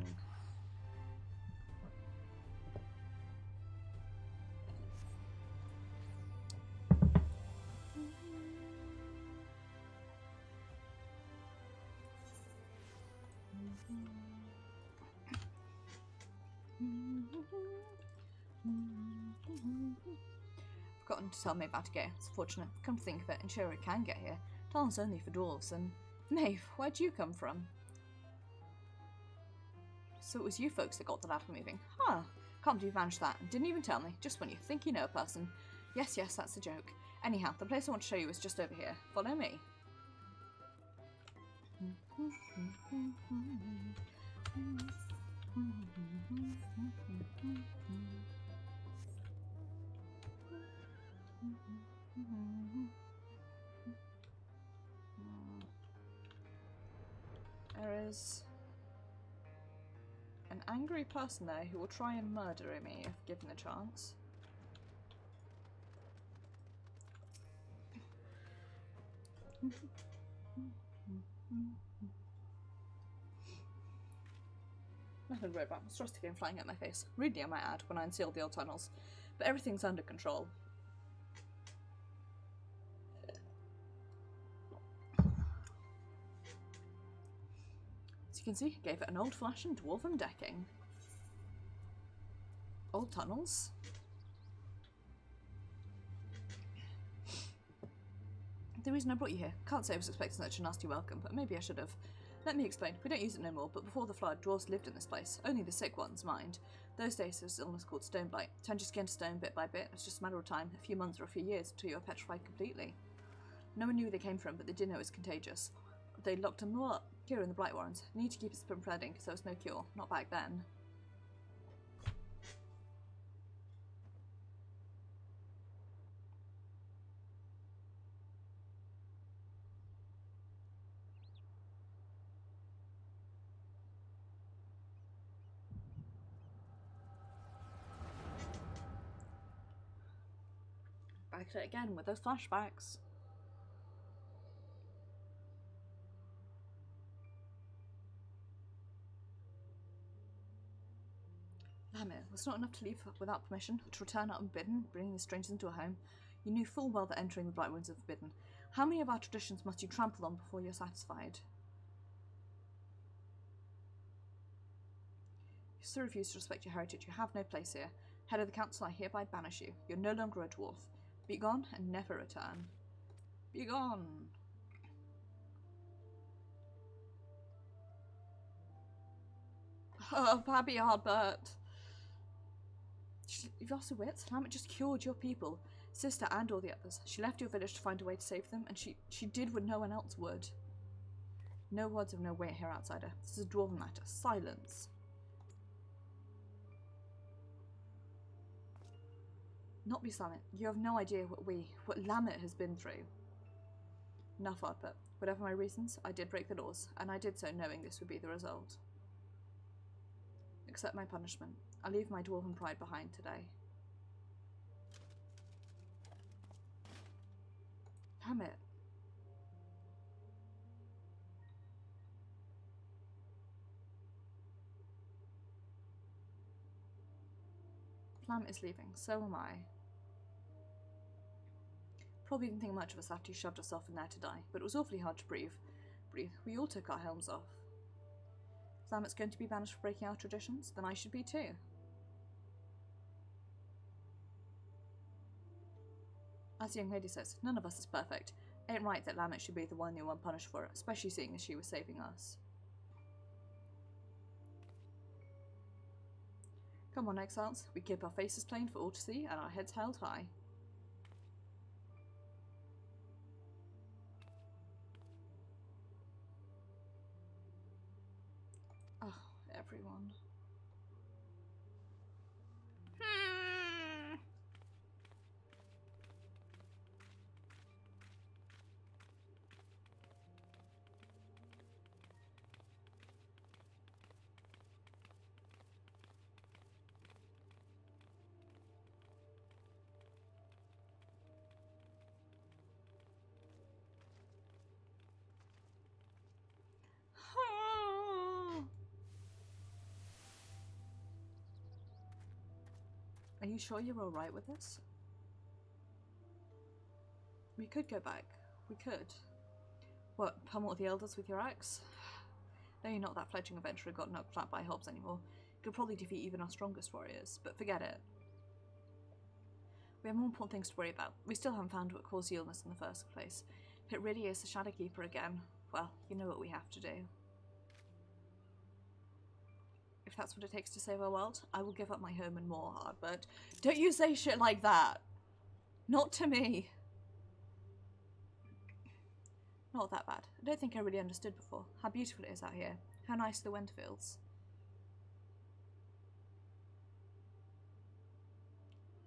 Forgotten to tell Maeve about to get here. It's fortunate. Come to think of it, and sure it can get here. Tunnel's only for dwarves, and... Maeve, where'd you come from? So it was you folks that got the ladder moving. Huh. Can't believe you managed that. Didn't even tell me. Just when you think you know a person. Yes, that's the joke. Anyhow, the place I want to show you is just over here. Follow me. There is an angry person there who will try and murder me if given a chance. Nothing to worry about. Monstrosity came flying at my face. Rudely, I might add, when I unsealed the old tunnels. But everything's under control. As you can see, gave it an old-fashioned dwarven decking. Old tunnels. The reason I brought you here, can't say I was expecting such a nasty welcome, but maybe I should have. Let me explain. We don't use it no more, but before the flood, dwarves lived in this place. Only the sick ones, mind. Those days there was an illness called stone blight. Turned your skin to stone bit by bit. It's just a matter of time, a few months or a few years, until you were petrified completely. No one knew where they came from, but they did know it was contagious. They locked them all up. Here in the Blight Warrens. Need to keep it from spreading, because there was no cure. Not back then. Back at it again with those flashbacks. Damn it, was not enough to leave without permission, to return unbidden, bringing the strangers into a home. You knew full well that entering the Blight Winds is forbidden. How many of our traditions must you trample on before you're satisfied? You still refuse to respect your heritage. You have no place here. Head of the council, I hereby banish you. You're no longer a dwarf. Be gone and never return. Be gone. Oh, Babby Albert. You've lost your wits. Lamet just cured your people, sister and all the others. She left your village to find a way to save them, and she did what no one else would. No words of no weight here, outsider. This is a dwarven matter. Silence. Not be silent. You have no idea what Lamet has been through. Enough, Ardbert. Whatever my reasons, I did break the laws, and I did so knowing this would be the result. Accept my punishment. I leave my dwarven pride behind today. Damn it. Plam is leaving, so am I. Probably didn't think much of us after you shoved yourself in there to die, but it was awfully hard to breathe. We all took our helms off. If Lamet's going to be banished for breaking our traditions, then I should be too. As the young lady says, none of us is perfect. Ain't right that Lamet should be the one punished for it, especially seeing as she was saving us. Come on, exiles. We keep our faces plain for all to see and our heads held high. Oh, everyone. Are you sure you're alright with this? We could go back. We could. What, pummel the elders with your axe? No, you're not that fledgling adventurer got knocked flat by hobs anymore. You could probably defeat even our strongest warriors, but forget it. We have more important things to worry about. We still haven't found what caused the illness in the first place. If it really is the Shadowkeeper again, well, you know what we have to do. If that's what it takes to save our world, I will give up my home and more hard, but don't you say shit like that! Not to me! Not that bad. I don't think I really understood before how beautiful it is out here. How nice the wind feels.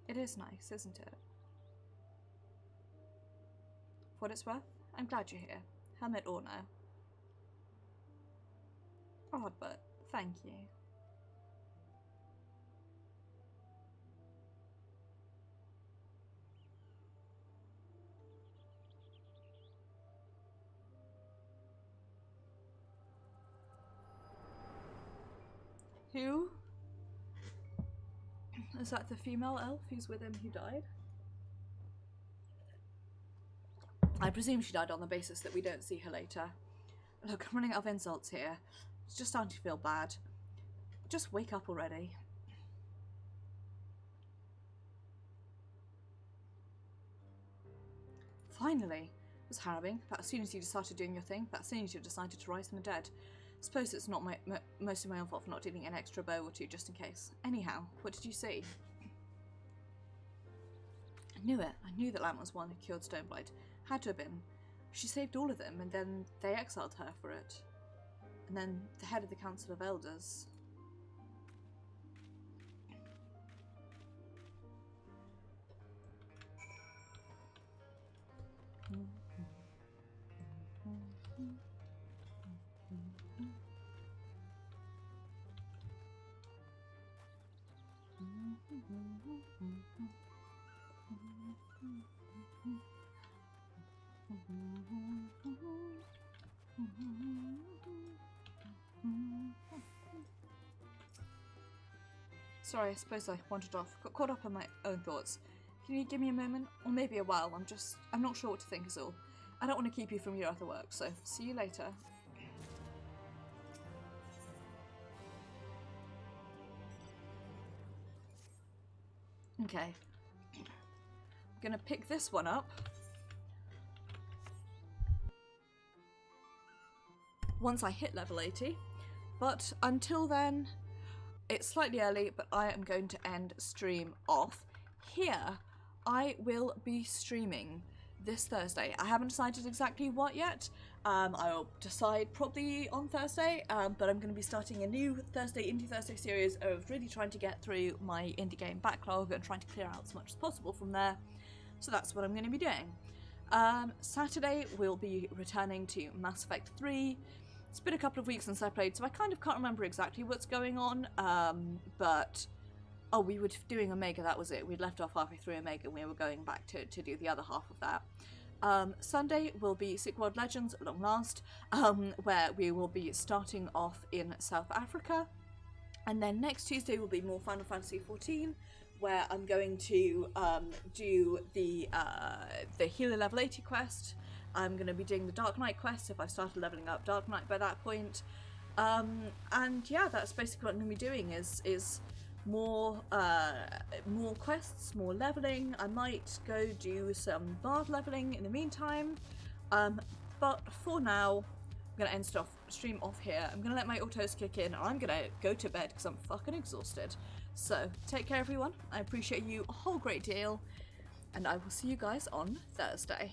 It is nice, isn't it? For what it's worth, I'm glad you're here. Helmet or no. Odd, but thank you. Who? Is that the female elf who's with him who died? I presume she died on the basis that we don't see her later. Look, I'm running out of insults here. It's just starting to feel bad. Just wake up already. Finally! It was harrowing, but as soon as you started doing your thing, that soon as you decided to rise from the dead. Suppose it's not mostly my own fault for not dealing an extra bow or two just in case. Anyhow, what did you see? I knew it. I knew that Lamb was one who cured Stoneblight. Had to have been. She saved all of them, and then they exiled her for it. And then the head of the Council of Elders. Sorry, I suppose I wandered off. Got caught up in my own thoughts. Can you give me a moment? Or maybe a while. I'm not sure what to think is all. I don't want to keep you from your other work, so see you later. Okay. I'm gonna pick this one up. Once I hit level 80. But until then, it's slightly early, but I am going to end stream off here. I will be streaming this Thursday. I haven't decided exactly what yet. I'll decide probably on Thursday, but I'm going to be starting a new Indie Thursday series of really trying to get through my indie game backlog and trying to clear out as much as possible from there. So that's what I'm going to be doing. Saturday we'll be returning to Mass Effect 3. It's been a couple of weeks since I played, so I kind of can't remember exactly what's going on, but... Oh, we were doing Omega, that was it. We'd left off halfway through Omega and we were going back to do the other half of that. Sunday will be Sick World Legends at long last, where we will be starting off in South Africa. And then next Tuesday will be more Final Fantasy XIV, where I'm going to do the Healer Level 80 quest. I'm going to be doing the Dark Knight quest if I started leveling up Dark Knight by that point. And yeah, that's basically what I'm going to be doing is more quests, more leveling. I might go do some bard leveling in the meantime, but for now I'm gonna end stream off here. I'm gonna let my autos kick in and I'm gonna go to bed because I'm fucking exhausted. So take care everyone, I appreciate you a whole great deal and I will see you guys on Thursday.